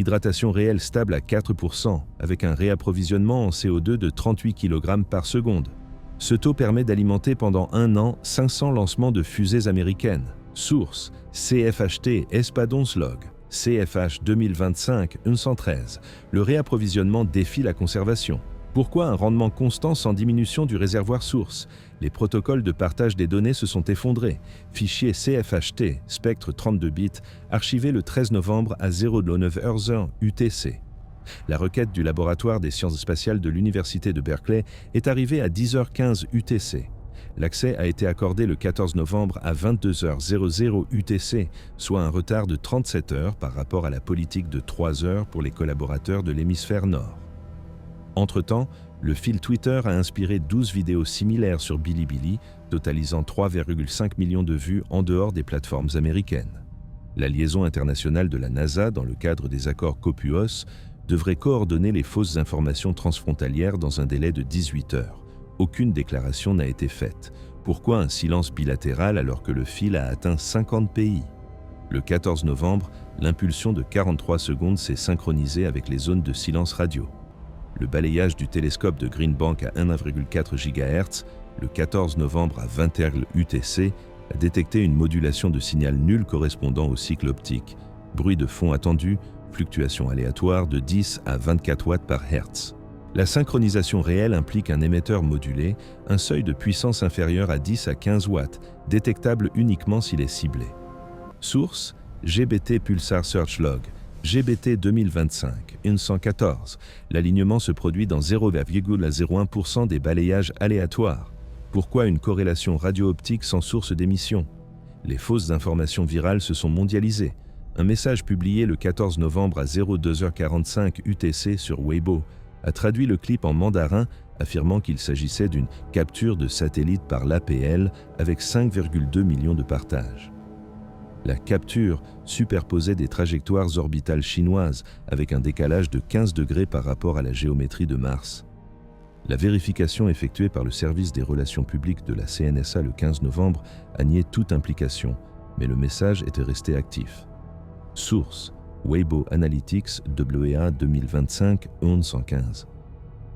Hydratation réelle stable à 4%, avec un réapprovisionnement en CO2 de 38 kg par seconde. Ce taux permet d'alimenter pendant 1 an 500 lancements de fusées américaines. Source: CFHT Espadons Log. CFH 2025-113. Le réapprovisionnement défie la conservation. Pourquoi un rendement constant sans diminution du réservoir source? Les protocoles de partage des données se sont effondrés. Fichier CFHT, spectre 32 bits, archivé le 13 novembre à 09h UTC. La requête du laboratoire des sciences spatiales de l'Université de Berkeley est arrivée à 10h15 UTC. L'accès a été accordé le 14 novembre à 22h00 UTC, soit un retard de 37 heures par rapport à la politique de 3 heures pour les collaborateurs de l'hémisphère nord. Entre-temps, le fil Twitter a inspiré 12 vidéos similaires sur Bilibili, totalisant 3,5 millions de vues en dehors des plateformes américaines. La liaison internationale de la NASA, dans le cadre des accords COPUOS, devrait coordonner les fausses informations transfrontalières dans un délai de 18 heures. Aucune déclaration n'a été faite. Pourquoi un silence bilatéral alors que le fil a atteint 50 pays? Le 14 novembre, l'impulsion de 43 secondes s'est synchronisée avec les zones de silence radio. Le balayage du télescope de Green Bank à 1,4 GHz, le 14 novembre à 20h UTC, a détecté une modulation de signal nul correspondant au cycle optique. Bruit de fond attendu, fluctuation aléatoire de 10 à 24 watts par Hertz. La synchronisation réelle implique un émetteur modulé, un seuil de puissance inférieur à 10 à 15 watts, détectable uniquement s'il est ciblé. Source: GBT Pulsar Search Log, GBT 2025-114. L'alignement se produit dans 0,01% des balayages aléatoires. Pourquoi une corrélation radio-optique sans source d'émission? Les fausses informations virales se sont mondialisées. Un message publié le 14 novembre à 02h45 UTC sur Weibo a traduit le clip en mandarin, affirmant qu'il s'agissait d'une capture de satellite par l'APL avec 5,2 millions de partages. La capture superposait des trajectoires orbitales chinoises avec un décalage de 15 degrés par rapport à la géométrie de Mars. La vérification effectuée par le service des relations publiques de la CNSA le 15 novembre a nié toute implication, mais le message était resté actif. Source: Weibo Analytics WA 2025-1115.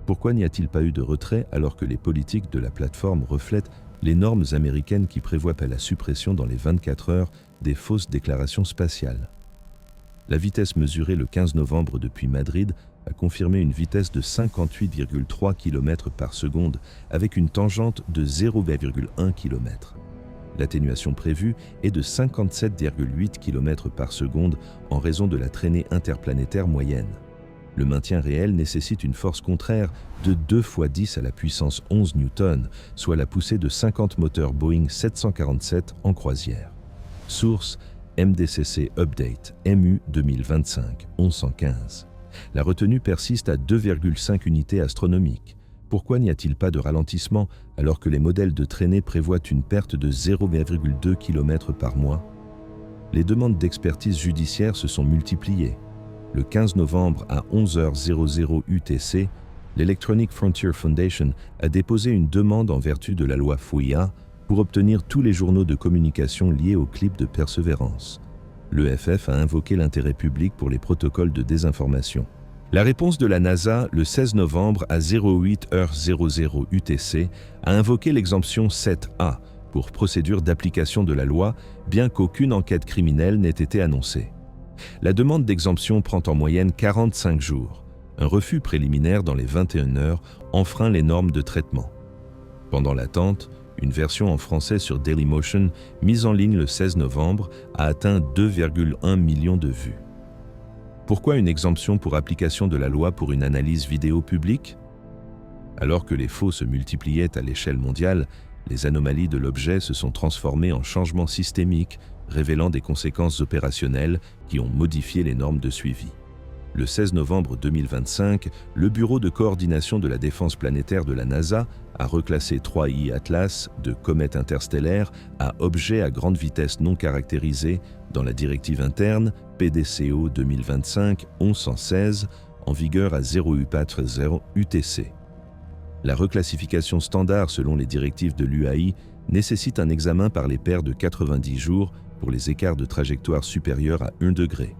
Pourquoi n'y a-t-il pas eu de retrait alors que les politiques de la plateforme reflètent les normes américaines qui prévoient la suppression dans les 24 heures des fausses déclarations spatiales? La vitesse mesurée le 15 novembre depuis Madrid a confirmé une vitesse de 58,3 km par seconde avec une tangente de 0,1 km. L'atténuation prévue est de 57,8 km par seconde en raison de la traînée interplanétaire moyenne. Le maintien réel nécessite une force contraire de 2 × 10 à la puissance 11 Newton, soit la poussée de 50 moteurs Boeing 747 en croisière. Source: MDCC Update MU 2025-1115. La retenue persiste à 2,5 unités astronomiques. Pourquoi n'y a-t-il pas de ralentissement alors que les modèles de traînée prévoient une perte de 0,2 km par mois? Les demandes d'expertise judiciaire se sont multipliées. Le 15 novembre à 11h00 UTC, l'Electronic Frontier Foundation a déposé une demande en vertu de la loi FOIA pour obtenir tous les journaux de communication liés au clip de Perseverance. L'EFF a invoqué l'intérêt public pour les protocoles de désinformation. La réponse de la NASA, le 16 novembre à 08h00 UTC, a invoqué l'exemption 7A pour procédure d'application de la loi, bien qu'aucune enquête criminelle n'ait été annoncée. La demande d'exemption prend en moyenne 45 jours. Un refus préliminaire dans les 21 heures enfreint les normes de traitement. Pendant l'attente, une version en français sur Dailymotion, mise en ligne le 16 novembre, a atteint 2,1 millions de vues. Pourquoi une exemption pour application de la loi pour une analyse vidéo publique? Alors que les faux se multipliaient à l'échelle mondiale, les anomalies de l'objet se sont transformées en changements systémiques, révélant des conséquences opérationnelles qui ont modifié les normes de suivi. Le 16 novembre 2025, le Bureau de coordination de la défense planétaire de la NASA a reclassé 3I Atlas de comète interstellaire à objet à grande vitesse non caractérisé dans la directive interne PDCO 2025-1116 en vigueur à 0U4-0 UTC. La reclassification standard selon les directives de l'UAI nécessite un examen par les pairs de 90 jours pour les écarts de trajectoire supérieurs à 1 degré.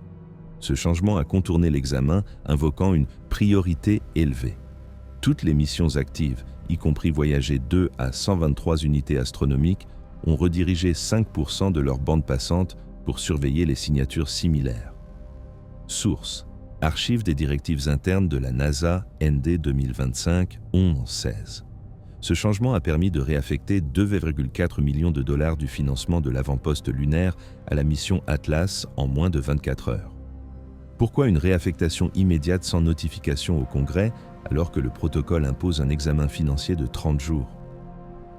Ce changement a contourné l'examen, invoquant une priorité élevée. Toutes les missions actives, y compris voyager 2 à 123 unités astronomiques, ont redirigé 5% de leur bande passante pour surveiller les signatures similaires. Source: Archives des directives internes de la NASA ND 2025-11-16. Ce changement a permis de réaffecter 2,4 millions de dollars du financement de l'avant-poste lunaire à la mission Atlas en moins de 24 heures. Pourquoi une réaffectation immédiate sans notification au Congrès alors que le protocole impose un examen financier de 30 jours?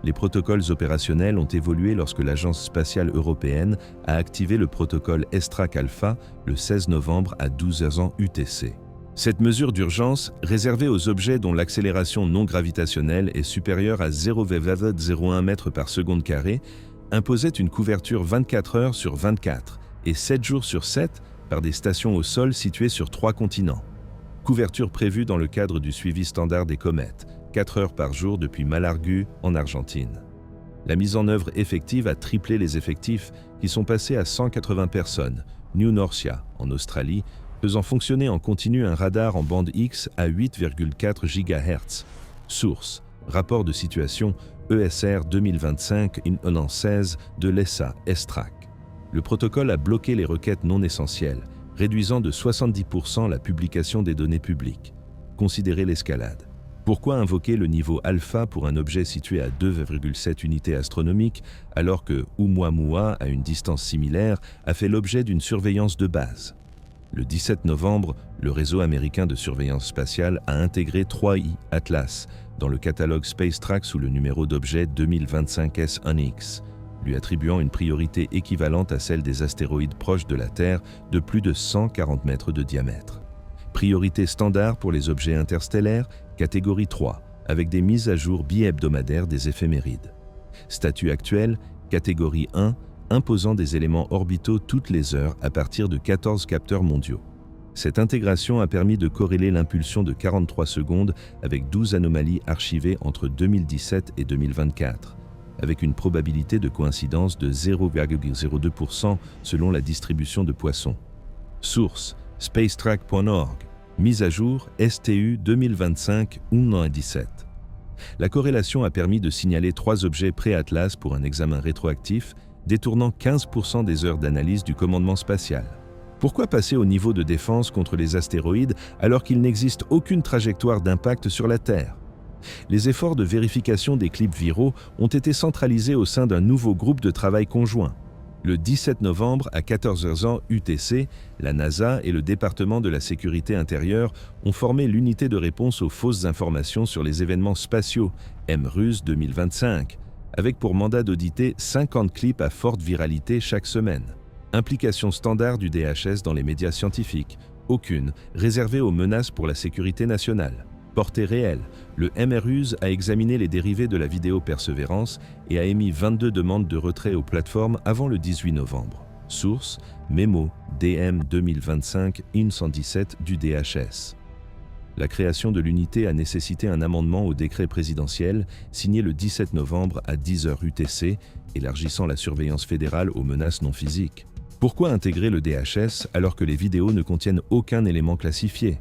Les protocoles opérationnels ont évolué lorsque l'Agence spatiale européenne a activé le protocole ESTRAC Alpha le 16 novembre à 12h UTC. Cette mesure d'urgence, réservée aux objets dont l'accélération non gravitationnelle est supérieure à 0,01 mètres par seconde carrée, imposait une couverture 24 heures sur 24 et 7 jours sur 7 par des stations au sol situées sur 3 continents. Couverture prévue dans le cadre du suivi standard des comètes, 4 heures par jour depuis Malargüe en Argentine. La mise en œuvre effective a triplé les effectifs qui sont passés à 180 personnes, New Norcia en Australie, faisant fonctionner en continu un radar en bande X à 8,4 GHz. Source: Rapport de situation ESR 2025-16 de l'ESA ESTRAC. Le protocole a bloqué les requêtes non essentielles, réduisant de 70% la publication des données publiques. Considérez l'escalade. Pourquoi invoquer le niveau alpha pour un objet situé à 2,7 unités astronomiques alors que Oumuamua, à une distance similaire, a fait l'objet d'une surveillance de base? Le 17 novembre, le réseau américain de surveillance spatiale a intégré 3i Atlas dans le catalogue SpaceTrack sous le numéro d'objet 2025 S1X, lui attribuant une priorité équivalente à celle des astéroïdes proches de la Terre de plus de 140 mètres de diamètre. Priorité standard pour les objets interstellaires, catégorie 3, avec des mises à jour bi-hebdomadaires des éphémérides. Statut actuel, catégorie 1, imposant des éléments orbitaux toutes les heures à partir de 14 capteurs mondiaux. Cette intégration a permis de corréler l'impulsion de 43 secondes avec 12 anomalies archivées entre 2017 et 2024, avec une probabilité de coïncidence de 0,02% selon la distribution de Poisson. Source: spacetrack.org. Mise à jour STU 2025-17. La corrélation a permis de signaler 3 objets pré-Atlas pour un examen rétroactif, détournant 15% des heures d'analyse du commandement spatial. Pourquoi passer au niveau de défense contre les astéroïdes alors qu'il n'existe aucune trajectoire d'impact sur la Terre? Les efforts de vérification des clips viraux ont été centralisés au sein d'un nouveau groupe de travail conjoint. Le 17 novembre à 14h UTC, la NASA et le département de la sécurité intérieure ont formé l'unité de réponse aux fausses informations sur les événements spatiaux, MRUS 2025, avec pour mandat d'auditer 50 clips à forte viralité chaque semaine. Implication standard du DHS dans les médias scientifiques, aucune, réservée aux menaces pour la sécurité nationale. Portée réelle, le MRUS a examiné les dérivés de la vidéo Perseverance et a émis 22 demandes de retrait aux plateformes avant le 18 novembre. Source: Mémo DM 2025-117 du DHS. La création de l'unité a nécessité un amendement au décret présidentiel signé le 17 novembre à 10h UTC, élargissant la surveillance fédérale aux menaces non physiques. Pourquoi intégrer le DHS alors que les vidéos ne contiennent aucun élément classifié?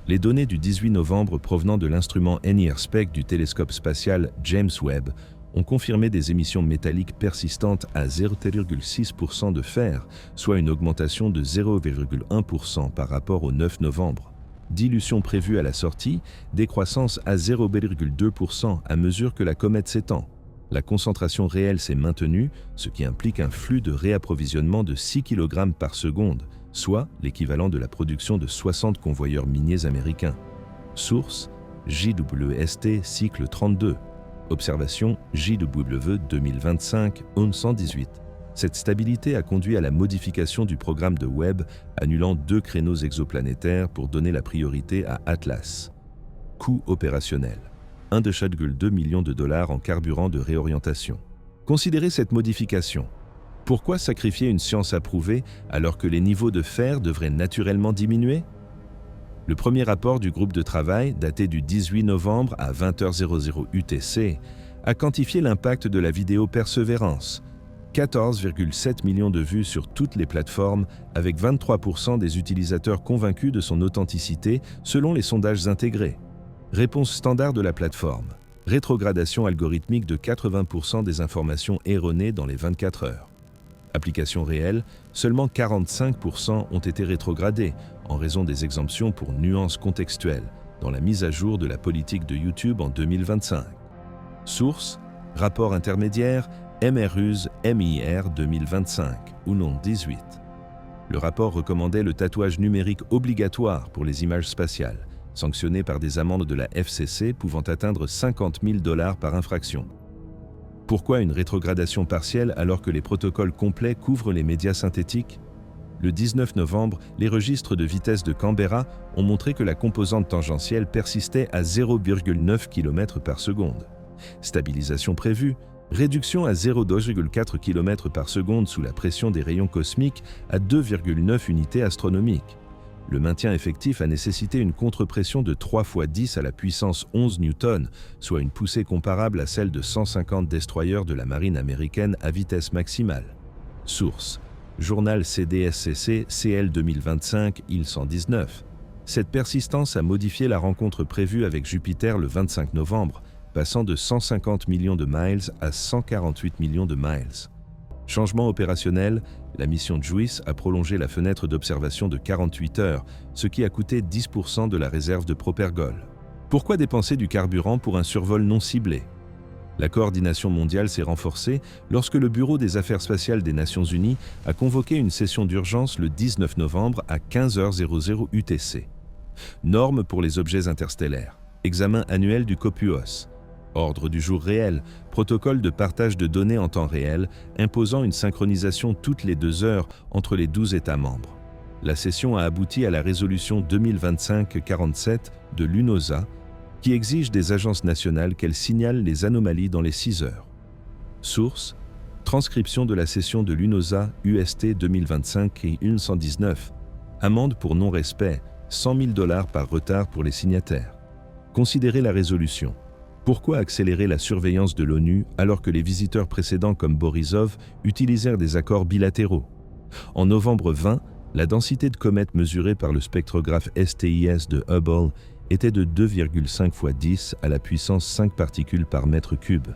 Les données du 18 novembre provenant de l'instrument NIRSPEC du télescope spatial James Webb ont confirmé des émissions métalliques persistantes à 0,6% de fer, soit une augmentation de 0,1% par rapport au 9 novembre. Dilution prévue à la sortie, décroissance à 0,2% à mesure que la comète s'étend. La concentration réelle s'est maintenue, ce qui implique un flux de réapprovisionnement de 6 kg par seconde, soit l'équivalent de la production de 60 convoyeurs miniers américains. Source: JWST cycle 32. Observation JW 2025-1118. Cette stabilité a conduit à la modification du programme de Webb, annulant 2 créneaux exoplanétaires pour donner la priorité à Atlas. Coût opérationnel: 1,2 million de dollars en carburant de réorientation. Considérez cette modification. Pourquoi sacrifier une science approuvée alors que les niveaux de fer devraient naturellement diminuer? Le premier rapport du groupe de travail, daté du 18 novembre à 20h00 UTC, a quantifié l'impact de la vidéo Perseverance. 14,7 millions de vues sur toutes les plateformes, avec 23% des utilisateurs convaincus de son authenticité selon les sondages intégrés. Réponse standard de la plateforme. Rétrogradation algorithmique de 80% des informations erronées dans les 24 heures. Application réelle, seulement 45% ont été rétrogradées en raison des exemptions pour nuances contextuelles dans la mise à jour de la politique de YouTube en 2025. Source, rapport intermédiaire, MRUS MIR 2025, ou non 18. Le rapport recommandait le tatouage numérique obligatoire pour les images spatiales, sanctionné par des amendes de la FCC pouvant atteindre 50 000 $ par infraction. Pourquoi une rétrogradation partielle alors que les protocoles complets couvrent les médias synthétiques? Le 19 novembre, les registres de vitesse de Canberra ont montré que la composante tangentielle persistait à 0,9 km par seconde. Stabilisation prévue, réduction à 0,4 km par seconde sous la pression des rayons cosmiques à 2,9 unités astronomiques. Le maintien effectif a nécessité une contre-pression de 3 × 10 à la puissance 11 Newton, soit une poussée comparable à celle de 150 destroyers de la marine américaine à vitesse maximale. Source: Journal CDSCC CL 2025 IL 119. Cette persistance a modifié la rencontre prévue avec Jupiter le 25 novembre, passant de 150 millions de miles à 148 millions de miles. Changement opérationnel, la mission JUICE a prolongé la fenêtre d'observation de 48 heures, ce qui a coûté 10% de la réserve de Propergol. Pourquoi dépenser du carburant pour un survol non ciblé? La coordination mondiale s'est renforcée lorsque le Bureau des Affaires spatiales des Nations Unies a convoqué une session d'urgence le 19 novembre à 15h00 UTC. Normes pour les objets interstellaires. Examen annuel du COPUOS. Ordre du jour réel, protocole de partage de données en temps réel, imposant une synchronisation toutes les 2 heures entre les 12 États membres. La session a abouti à la résolution 2025-47 de l'UNOSA, qui exige des agences nationales qu'elles signalent les anomalies dans les 6 heures. Source: transcription de la session de l'UNOSA UST 2025 et 119. Amende pour non-respect, 100 000 $ par retard pour les signataires. Considérez la résolution. Pourquoi accélérer la surveillance de l'ONU alors que les visiteurs précédents comme Borisov utilisèrent des accords bilatéraux? En novembre 20, la densité de comètes mesurée par le spectrographe STIS de Hubble était de 2,5 × 10 à la puissance 5 particules par mètre cube.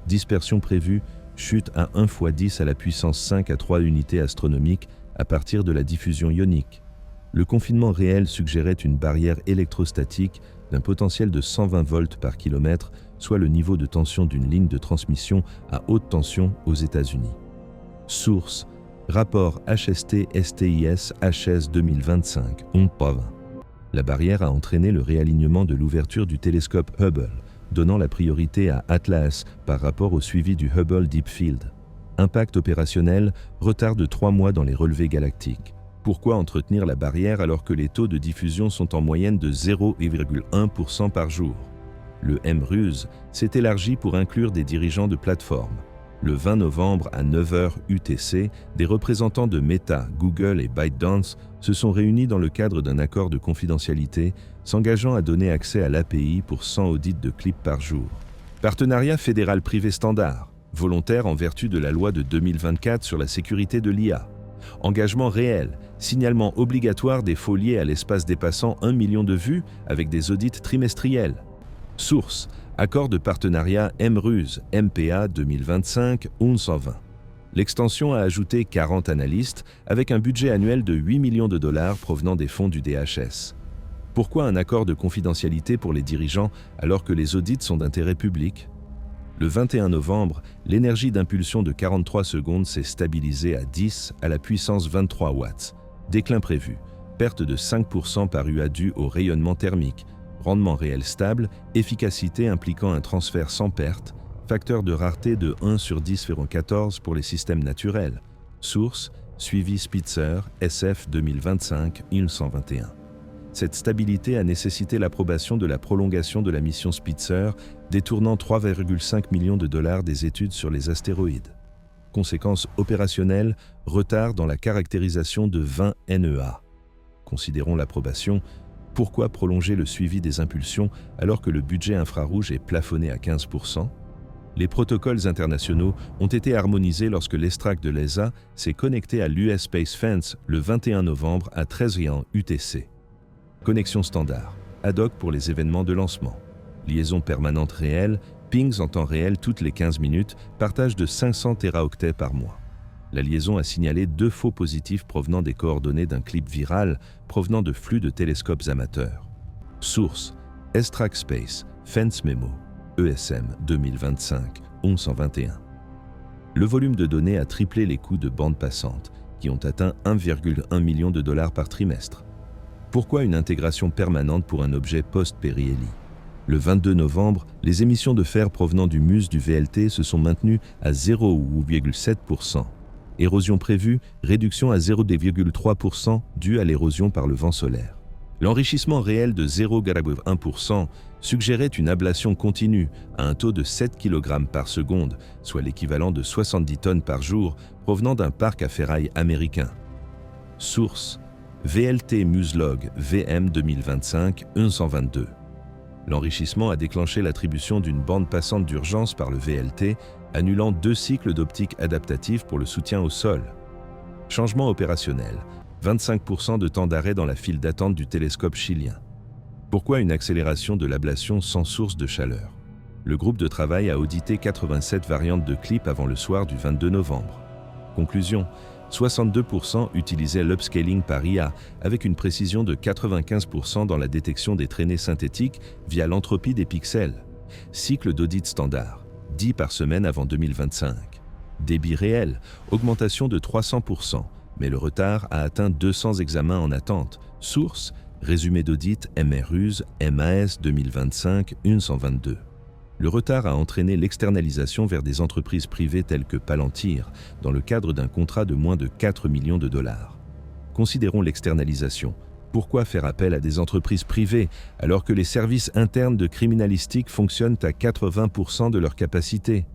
Dispersion prévue, chute à 1 × 10 à la puissance 5 à 3 unités astronomiques à partir de la diffusion ionique. Le confinement réel suggérait une barrière électrostatique d'un potentiel de 120 volts par kilomètre, soit le niveau de tension d'une ligne de transmission à haute tension aux États-Unis. Source: rapport HST-STIS HS 2025, ONPAV. La barrière a entraîné le réalignement de l'ouverture du télescope Hubble, donnant la priorité à Atlas par rapport au suivi du Hubble Deep Field. Impact opérationnel, retard de 3 mois dans les relevés galactiques. Pourquoi entretenir la barrière alors que les taux de diffusion sont en moyenne de 0,1% par jour? Le MRUS s'est élargi pour inclure des dirigeants de plateformes. Le 20 novembre à 9h UTC, des représentants de Meta, Google et ByteDance se sont réunis dans le cadre d'un accord de confidentialité s'engageant à donner accès à l'API pour 100 audits de clips par jour. Partenariat fédéral-privé standard, volontaire en vertu de la loi de 2024 sur la sécurité de l'IA. Engagement réel, signalement obligatoire des faux liés à l'espace dépassant 1 million de vues avec des audits trimestriels. Source: accord de partenariat MRUS MPA 2025 1120. L'extension a ajouté 40 analystes avec un budget annuel de 8 millions de $ provenant des fonds du DHS. Pourquoi un accord de confidentialité pour les dirigeants alors que les audits sont d'intérêt public? Le 21 novembre, l'énergie d'impulsion de 43 secondes s'est stabilisée à 10 à la puissance 23 watts. Déclin prévu, perte de 5% par UA due au rayonnement thermique, rendement réel stable, efficacité impliquant un transfert sans perte, facteur de rareté de 1/10^14 pour les systèmes naturels. Source: suivi Spitzer, SF 2025 1121. Cette stabilité a nécessité l'approbation de la prolongation de la mission Spitzer, détournant 3,5 millions de $ des études sur les astéroïdes. Conséquences opérationnelles, retard dans la caractérisation de 20 NEA. Considérons l'approbation. Pourquoi prolonger le suivi des impulsions alors que le budget infrarouge est plafonné à 15%? Les protocoles internationaux ont été harmonisés lorsque l'ESTRAC de l'ESA s'est connecté à l'US Space Fence le 21 novembre à 13h UTC. Connexion standard, ad hoc pour les événements de lancement. Liaison permanente réelle, pings en temps réel toutes les 15 minutes, partage de 500 téraoctets par mois. La liaison a signalé 2 faux positifs provenant des coordonnées d'un clip viral provenant de flux de télescopes amateurs. Source: ESTRAC Space, Fence Memo, ESM 2025, 1121. Le volume de données a triplé les coûts de bande passante, qui ont atteint 1,1 million de dollars par trimestre. Pourquoi une intégration permanente pour un objet post-périhélie? Le 22 novembre, les émissions de fer provenant du MUSE du VLT se sont maintenues à 0,7%. Érosion prévue, réduction à 0,3% due à l'érosion par le vent solaire. L'enrichissement réel de 0,1% suggérait une ablation continue à un taux de 7 kg par seconde, soit l'équivalent de 70 tonnes par jour, provenant d'un parc à ferraille américain. Source: VLT MuseLog VM 2025 1122. L'enrichissement a déclenché l'attribution d'une bande passante d'urgence par le VLT, annulant 2 cycles d'optique adaptative pour le soutien au sol. Changement opérationnel: 25% de temps d'arrêt dans la file d'attente du télescope chilien. Pourquoi une accélération de l'ablation sans source de chaleur? Le groupe de travail a audité 87 variantes de clips avant le soir du 22 novembre. Conclusion: 62% utilisaient l'upscaling par IA avec une précision de 95% dans la détection des traînées synthétiques via l'entropie des pixels. Cycle d'audit standard, 10 par semaine avant 2025. Débit réel, augmentation de 300%, mais le retard a atteint 200 examens en attente. Source: résumé d'audit MRUS MAS 2025 1122. Le retard a entraîné l'externalisation vers des entreprises privées telles que Palantir, dans le cadre d'un contrat de moins de 4 millions de dollars. Considérons l'externalisation. Pourquoi faire appel à des entreprises privées alors que les services internes de criminalistique fonctionnent à 80% de leur capacité?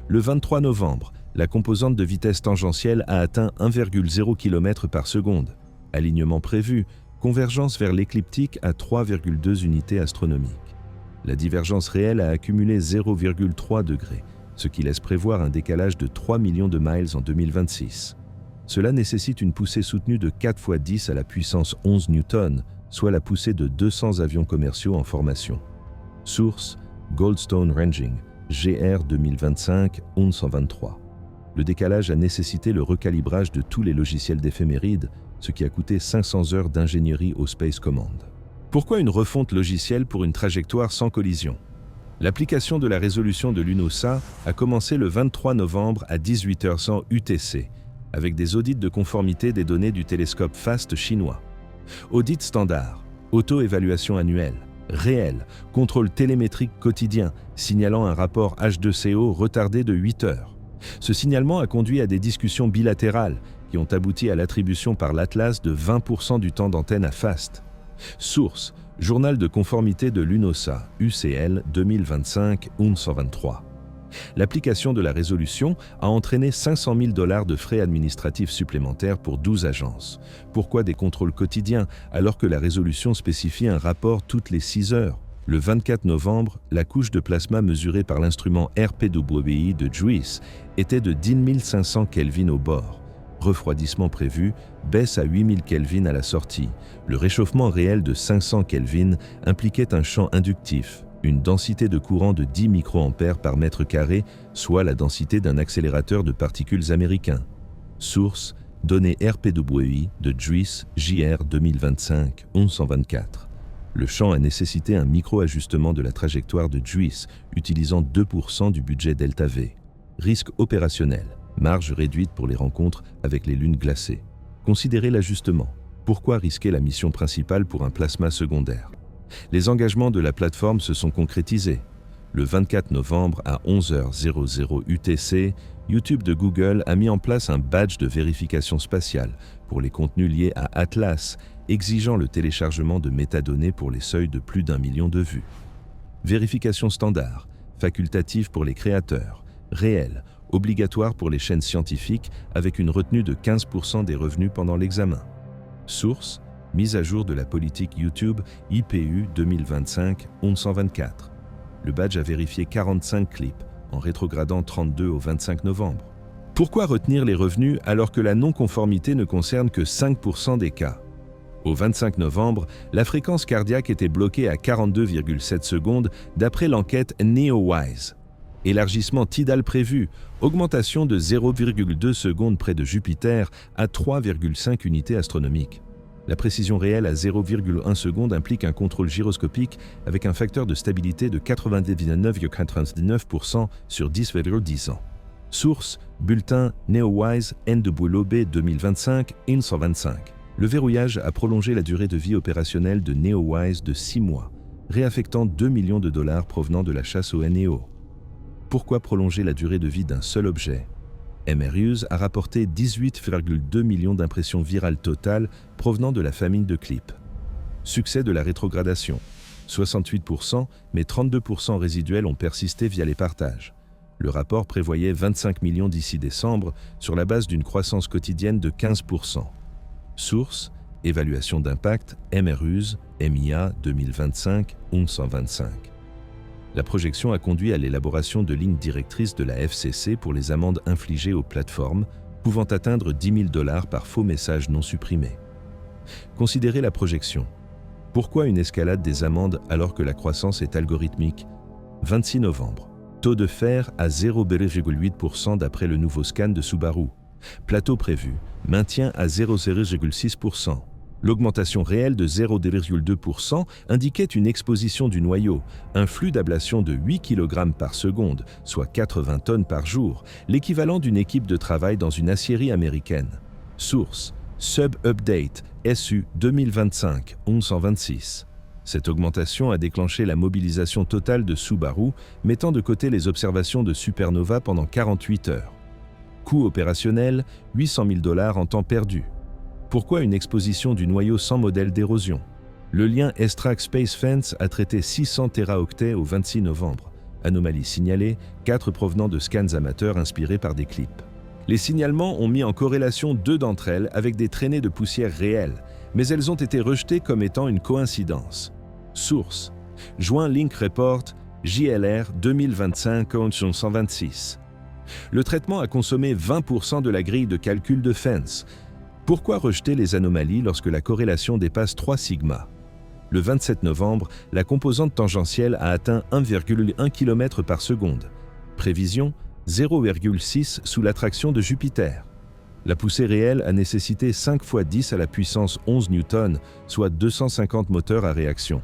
Le 23 novembre, la composante de vitesse tangentielle a atteint 1,0 km par seconde. Alignement prévu, convergence vers l'écliptique à 3,2 unités astronomiques. La divergence réelle a accumulé 0,3 degrés, ce qui laisse prévoir un décalage de 3 millions de miles en 2026. Cela nécessite une poussée soutenue de 4 × 10 à la puissance 11 Newton, soit la poussée de 200 avions commerciaux en formation. Source: Goldstone Ranging, GR 2025 1123. Le décalage a nécessité le recalibrage de tous les logiciels d'éphéméride, ce qui a coûté 500 heures d'ingénierie au Space Command. Pourquoi une refonte logicielle pour une trajectoire sans collision? L'application de la résolution de l'UNOSA a commencé le 23 novembre à 18h100 UTC, avec des audits de conformité des données du télescope FAST chinois. Audit standard, auto-évaluation annuelle, réel, contrôle télémétrique quotidien, signalant un rapport H2CO retardé de 8 heures. Ce signalement a conduit à des discussions bilatérales qui ont abouti à l'attribution par l'Atlas de 20% du temps d'antenne à FAST. Source: Journal de conformité de l'UNOSA, UCL 2025 1123. L'application de la résolution a entraîné 500 000 $ de frais administratifs supplémentaires pour 12 agences. Pourquoi des contrôles quotidiens alors que la résolution spécifie un rapport toutes les 6 heures? Le 24 novembre, la couche de plasma mesurée par l'instrument RPWI de JUICE était de 10 500 Kelvin au bord. Refroidissement prévu, baisse à 8000 Kelvin à la sortie. Le réchauffement réel de 500 Kelvin impliquait un champ inductif, une densité de courant de 10 microampères par mètre carré, soit la densité d'un accélérateur de particules américain. Source: données RPWI de JUICE JR 2025 1124. Le champ a nécessité un micro-ajustement de la trajectoire de JUICE, utilisant 2% du budget Delta-V. Risque opérationnel. Marge réduite pour les rencontres avec les lunes glacées. Considérez l'ajustement. Pourquoi risquer la mission principale pour un plasma secondaire? Les engagements de la plateforme se sont concrétisés. Le 24 novembre à 11h00 UTC, YouTube de Google a mis en place un badge de vérification spatiale pour les contenus liés à Atlas, exigeant le téléchargement de métadonnées pour les seuils de plus d'1 million de vues. Vérification standard, facultative pour les créateurs, réelle, obligatoire pour les chaînes scientifiques avec une retenue de 15% des revenus pendant l'examen. Source: mise à jour de la politique YouTube IPU 2025 1124. Le badge a vérifié 45 clips, en rétrogradant 32 au 25 novembre. Pourquoi retenir les revenus alors que la non-conformité ne concerne que 5% des cas? Au 25 novembre, la fréquence cardiaque était bloquée à 42,7 secondes d'après l'enquête NeoWise. Élargissement tidal prévu, augmentation de 0,2 secondes près de Jupiter à 3,5 unités astronomiques. La précision réelle à 0,1 seconde implique un contrôle gyroscopique avec un facteur de stabilité de 99,99% sur 10,10 ans. Source, bulletin NeoWise NWB 2025 IN125. Le verrouillage a prolongé la durée de vie opérationnelle de NeoWise de 6 mois, réaffectant 2 millions de dollars provenant de la chasse au NEO. Pourquoi prolonger la durée de vie d'un seul objet? MRUs a rapporté 18,2 millions d'impressions virales totales provenant de la famille de clips. Succès de la rétrogradation. 68%, mais 32% résiduels ont persisté via les partages. Le rapport prévoyait 25 millions d'ici décembre sur la base d'une croissance quotidienne de 15%. Source, évaluation d'impact, MRUs, MIA 2025, 1125. La projection a conduit à l'élaboration de lignes directrices de la FCC pour les amendes infligées aux plateformes, pouvant atteindre 10 000 $ par faux messages non supprimés. Considérez la projection. Pourquoi une escalade des amendes alors que la croissance est algorithmique? 26 novembre. Taux de fer à 0,8% d'après le nouveau scan de Subaru. Plateau prévu, maintien à 0,6%. L'augmentation réelle de 0,2% indiquait une exposition du noyau, un flux d'ablation de 8 kg par seconde, soit 80 tonnes par jour, l'équivalent d'une équipe de travail dans une aciérie américaine. Source, Sub Update, SU 2025, 1126. Cette augmentation a déclenché la mobilisation totale de Subaru, mettant de côté les observations de supernova pendant 48 heures. Coût opérationnel, 800 000 $ en temps perdu. Pourquoi une exposition du noyau sans modèle d'érosion? Le lien Estrac Space Fence a traité 600 téraoctets au 26 novembre. Anomalie signalée, 4 provenant de scans amateurs inspirés par des clips. Les signalements ont mis en corrélation 2 d'entre elles avec des traînées de poussière réelles, mais elles ont été rejetées comme étant une coïncidence. Source, Joint Link Report, JLR 2025 126. Le traitement a consommé 20% de la grille de calcul de Fence. Pourquoi rejeter les anomalies lorsque la corrélation dépasse 3 sigma? Le 27 novembre, la composante tangentielle a atteint 1,1 km par seconde. Prévision, 0,6 sous l'attraction de Jupiter. La poussée réelle a nécessité 5 × 10 à la puissance 11 Newton, soit 250 moteurs à réaction.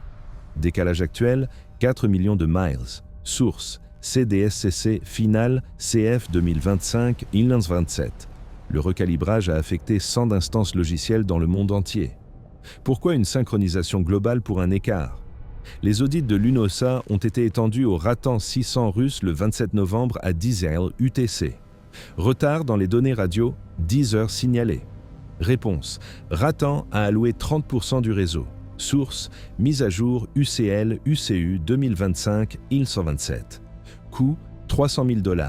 Décalage actuel, 4 millions de miles. Source, CDSCC Final CF 2025 Inlands 27. Le recalibrage a affecté 100 d'instances logicielles dans le monde entier. Pourquoi une synchronisation globale pour un écart? Les audits de l'UNOSA ont été étendus au Ratan 600 russe le 27 novembre à 10h UTC. Retard dans les données radio, 10 heures signalées. Réponse, Ratan a alloué 30% du réseau. Source, mise à jour UCL UCU 2025 IL127. Coût, 300 000 $.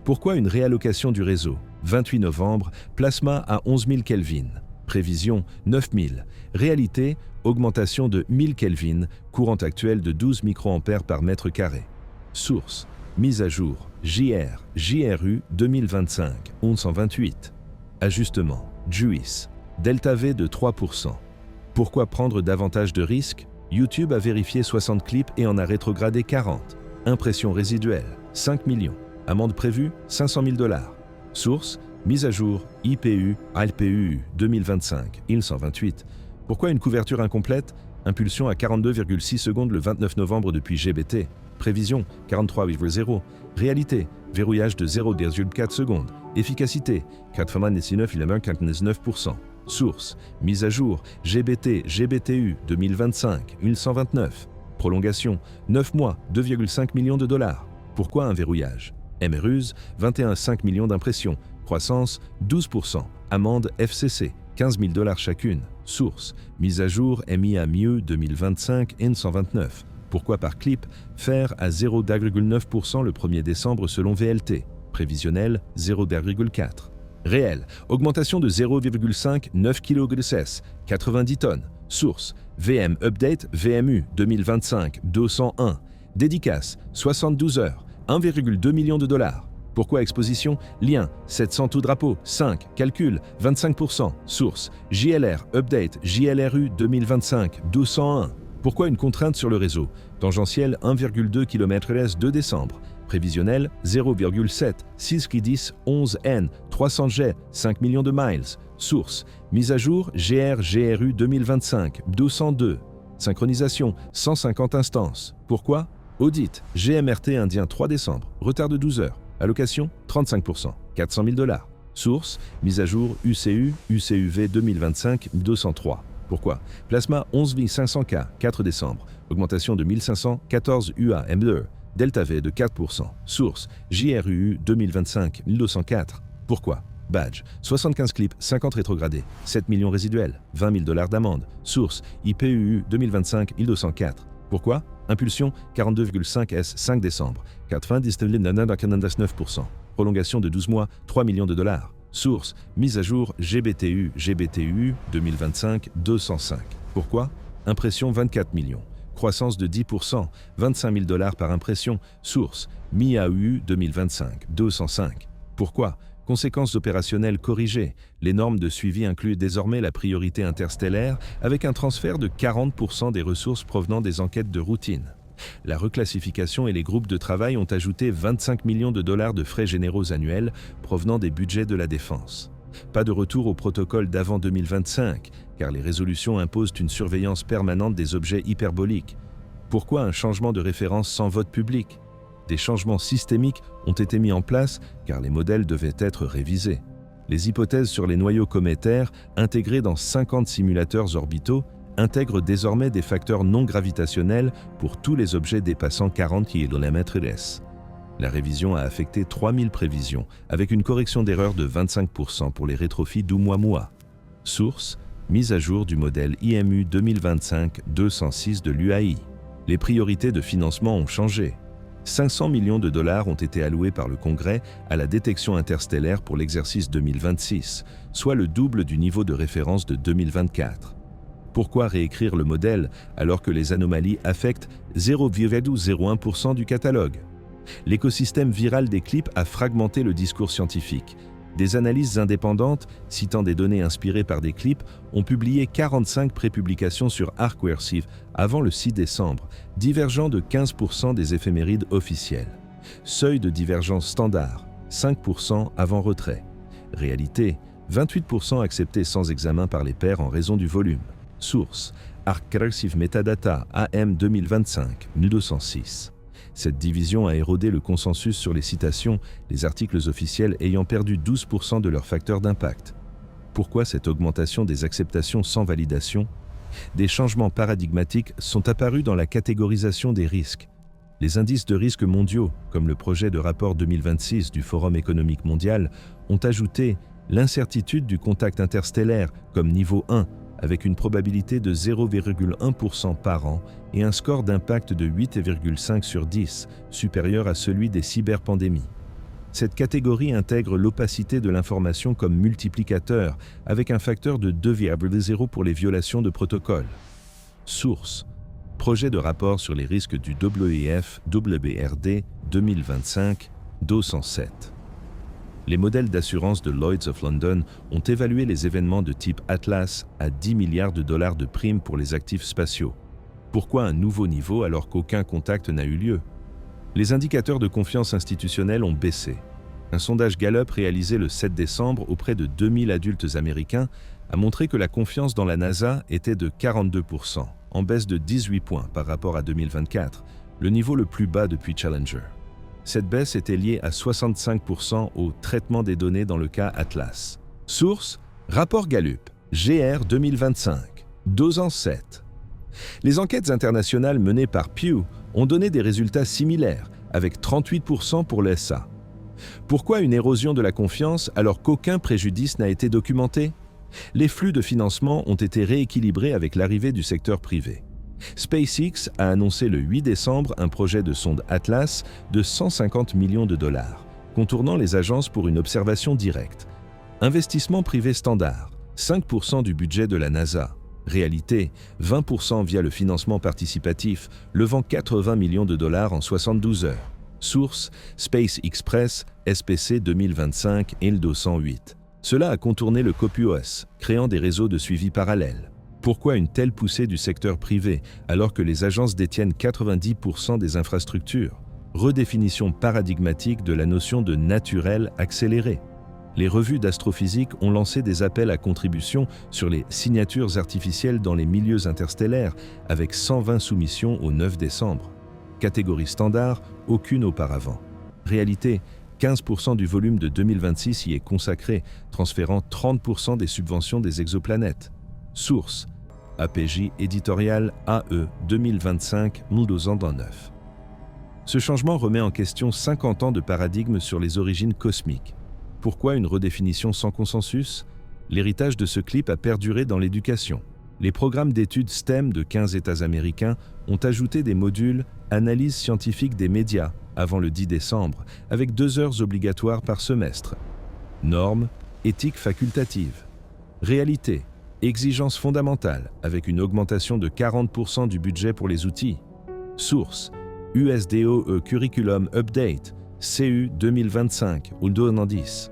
Pourquoi une réallocation du réseau? 28 novembre, plasma à 11 000 Kelvin. Prévision, 9 000. Réalité, augmentation de 1000 Kelvin, courant actuel de 12 microampères par mètre carré. Source, mise à jour, JRU 2025, 1128. Ajustement, JUICE, delta V de 3%. Pourquoi prendre davantage de risques? YouTube a vérifié 60 clips et en a rétrogradé 40. Impression résiduelle, 5 millions. Amende prévue, 500 000 $. Source, mise à jour, IPU, ALPU 2025, IL128. Pourquoi une couverture incomplète? Impulsion à 42,6 secondes le 29 novembre depuis GBT. Prévision, 43,0. Réalité, verrouillage de 0,4 secondes. Efficacité, 99,99%. Source, mise à jour, GBTU 2025, 1129. Prolongation, 9 mois, 2,5 millions de $. Pourquoi un verrouillage? MRUs, 21,5 millions d'impressions. Croissance, 12%. Amende FCC, 15 000 $ chacune. Source, mise à jour MIA MIE 2025 N129. Pourquoi par clip? Fer à 0,9% le 1er décembre selon VLT. Prévisionnel, 0,4. Réel, augmentation de 0,5, 9 kg/s, 90 tonnes. Source, VM Update VMU 2025 201. Dédicace, 72 heures. 1,2 million de dollars. Pourquoi exposition? Lien, 700 tout drapeau, 5, calcul, 25%. Source, JLR, update, JLRU 2025, 201. Pourquoi une contrainte sur le réseau? Tangentiel 1,2 km/s 2 décembre. Prévisionnel 0,7, 6 qui 10, 11 N, 300 G, 5 millions de miles. Source, mise à jour GR-GRU 2025, 202. Synchronisation, 150 instances. Pourquoi? Audit, GMRT indien 3 décembre, retard de 12 heures. Allocation, 35%, 400 000 $. Source, mise à jour UCU, UCUV 2025, 203. Pourquoi? Plasma 11V500K, 4 décembre, augmentation de 1500, 14 UA M2, Delta V de 4%. Source, JRUU 2025, 1204. Pourquoi? Badge, 75 clips, 50 rétrogradés, 7 millions résiduels, 20 000 $ d'amende. Source, IPUU 2025, 1204. Pourquoi? Impulsion 42,5 S 5 décembre, 99%. Prolongation de 12 mois, 3 millions de $. Source, mise à jour GBTU 2025, 205. Pourquoi? Impression 24 millions. Croissance de 10%, 25 000 $ par impression. Source, MIAU 2025, 205. Pourquoi? Conséquences opérationnelles corrigées. Les normes de suivi incluent désormais la priorité interstellaire avec un transfert de 40% des ressources provenant des enquêtes de routine. La reclassification et les groupes de travail ont ajouté 25 millions de $ de frais généraux annuels provenant des budgets de la défense. Pas de retour au protocole d'avant 2025, car les résolutions imposent une surveillance permanente des objets hyperboliques. Pourquoi un changement de référence sans vote public? Des changements systémiques ont été mis en place car les modèles devaient être révisés. Les hypothèses sur les noyaux cométaires, intégrés dans 50 simulateurs orbitaux, intègrent désormais des facteurs non gravitationnels pour tous les objets dépassant 40 km/s. La révision a affecté 3000 prévisions, avec une correction d'erreur de 25% pour les rétrofits d'Oumuamua. Source, mise à jour du modèle IMU 2025-206 de l'UAI. Les priorités de financement ont changé. 500 millions de $ ont été alloués par le Congrès à la détection interstellaire pour l'exercice 2026, soit le double du niveau de référence de 2024. Pourquoi réécrire le modèle alors que les anomalies affectent 0,01% du catalogue? L'écosystème viral des clips a fragmenté le discours scientifique. Des analyses indépendantes, citant des données inspirées par des clips, ont publié 45 prépublications sur ArcWareSieve avant le 6 décembre, divergeant de 15% des éphémérides officielles. Seuil de divergence standard, 5% avant retrait. Réalité, 28% acceptés sans examen par les pairs en raison du volume. Source, ArcWareSieve Metadata AM 2025, 1206. Cette division a érodé le consensus sur les citations, les articles officiels ayant perdu 12% de leur facteur d'impact. Pourquoi cette augmentation des acceptations sans validation? Des changements paradigmatiques sont apparus dans la catégorisation des risques. Les indices de risque mondiaux, comme le projet de rapport 2026 du Forum économique mondial, ont ajouté l'incertitude du contact interstellaire comme niveau 1, avec une probabilité de 0,1% par an et un score d'impact de 8,5 sur 10, supérieur à celui des cyberpandémies. Cette catégorie intègre l'opacité de l'information comme multiplicateur, avec un facteur de 2,0 pour les violations de protocole. Source, projet de rapport sur les risques du WEF WRD 2025, 207. Les modèles d'assurance de Lloyd's of London ont évalué les événements de type Atlas à 10 milliards de $ de primes pour les actifs spatiaux. Pourquoi un nouveau niveau alors qu'aucun contact n'a eu lieu? Les indicateurs de confiance institutionnelle ont baissé. Un sondage Gallup réalisé le 7 décembre auprès de 2000 adultes américains a montré que la confiance dans la NASA était de 42%, en baisse de 18 points par rapport à 2024, le niveau le plus bas depuis Challenger. Cette baisse était liée à 65% au traitement des données dans le cas Atlas. Source, rapport Gallup, GR 2025, 207. Les enquêtes internationales menées par Pew ont donné des résultats similaires, avec 38% pour l'ESA. Pourquoi une érosion de la confiance alors qu'aucun préjudice n'a été documenté? Les flux de financement ont été rééquilibrés avec l'arrivée du secteur privé. SpaceX a annoncé le 8 décembre un projet de sonde Atlas de 150 millions de $, contournant les agences pour une observation directe. Investissement privé standard, 5% du budget de la NASA. Réalité, 20% via le financement participatif, levant 80 millions de $ en 72 heures. Source: Space Express, SPC 2025, ILDO 108. Cela a contourné le COPUOS, créant des réseaux de suivi parallèles. Pourquoi une telle poussée du secteur privé, alors que les agences détiennent 90% des infrastructures? Redéfinition paradigmatique de la notion de naturel accéléré. Les revues d'astrophysique ont lancé des appels à contribution sur les signatures artificielles dans les milieux interstellaires, avec 120 soumissions au 9 décembre. Catégorie standard, aucune auparavant. Réalité, 15% du volume de 2026 y est consacré, transférant 30% des subventions des exoplanètes. Source: APJ éditorial AE 2025, 12 ans dans 9. Ce changement remet en question 50 ans de paradigme sur les origines cosmiques. Pourquoi une redéfinition sans consensus? L'héritage de ce clip a perduré dans l'éducation. Les programmes d'études STEM de 15 États américains ont ajouté des modules « Analyse scientifique des médias » avant le 10 décembre, avec 2 heures obligatoires par semestre. Normes, éthique facultative. Réalité, exigence fondamentale, avec une augmentation de 40% du budget pour les outils. Source: USDOE Curriculum Update, CU 2025, ILDO 10.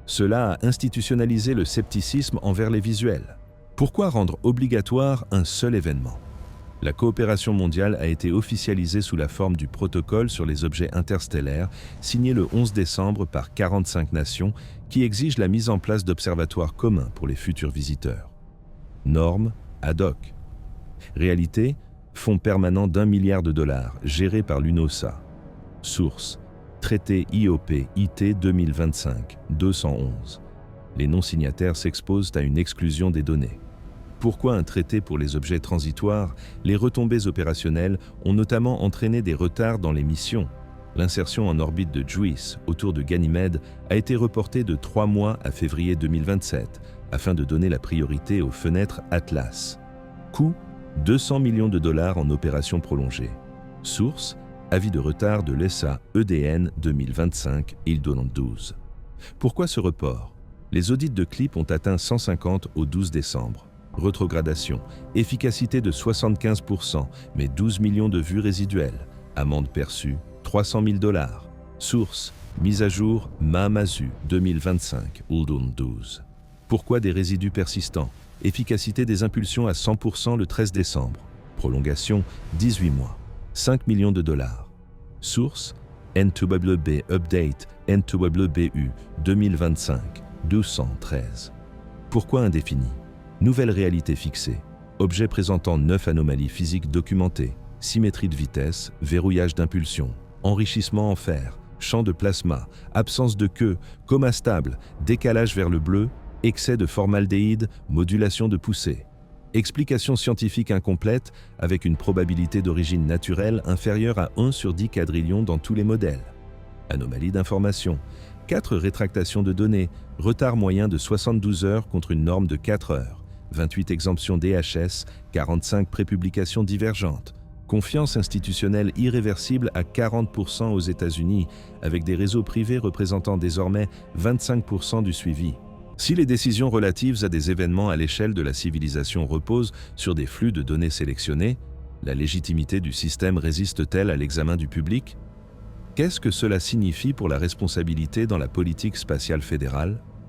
Cela a institutionnalisé le scepticisme envers les visuels. Pourquoi rendre obligatoire un seul événement? La coopération mondiale a été officialisée sous la forme du protocole sur les objets interstellaires, signé le 11 décembre par 45 nations, qui exige la mise en place d'observatoires communs pour les futurs visiteurs. Normes ad hoc. Réalité, fonds permanent d'1 milliard de dollars, géré par l'UNOSA. Source: Traité IOP-IT 2025, 211. Les non-signataires s'exposent à une exclusion des données. Pourquoi un traité pour les objets transitoires? Les retombées opérationnelles ont notamment entraîné des retards dans les missions. L'insertion en orbite de JUICE autour de Ganymède a été reportée de 3 mois à février 2027, afin de donner la priorité aux fenêtres Atlas. Coût: 200 millions de dollars en opération prolongée. Source: Avis de retard de l'ESA EDN 2025, ILDO 12. Pourquoi ce report? Les audits de clips ont atteint 150 au 12 décembre. Rétrogradation, efficacité de 75%, mais 12 millions de vues résiduelles. Amende perçue, 300 000 dollars. Source: mise à jour Mahamazu 2025, ILDO 12. Pourquoi des résidus persistants? Efficacité des impulsions à 100% le 13 décembre. Prolongation, 18 mois. 5 millions de dollars. Source: N2WB Update N2WBU 2025, 213. Pourquoi indéfini? Nouvelle réalité fixée. Objet présentant 9 anomalies physiques documentées. Symétrie de vitesse, verrouillage d'impulsion, enrichissement en fer, champ de plasma, absence de queue, coma stable, décalage vers le bleu, excès de formaldéhyde, modulation de poussée. Explication scientifique incomplète avec une probabilité d'origine naturelle inférieure à 1 sur 10 quadrillions dans tous les modèles. Anomalie d'information. 4 rétractations de données, retard moyen de 72 heures contre une norme de 4 heures. 28 exemptions DHS, 45 prépublications divergentes. Confiance institutionnelle irréversible à 40% aux États-Unis, avec des réseaux privés représentant désormais 25% du suivi. Si les décisions relatives à des événements à l'échelle de la civilisation reposent sur des flux de données sélectionnés, la légitimité du système résiste-t-elle à l'examen du public? Qu'est-ce que cela signifie pour la responsabilité dans la politique spatiale fédérale?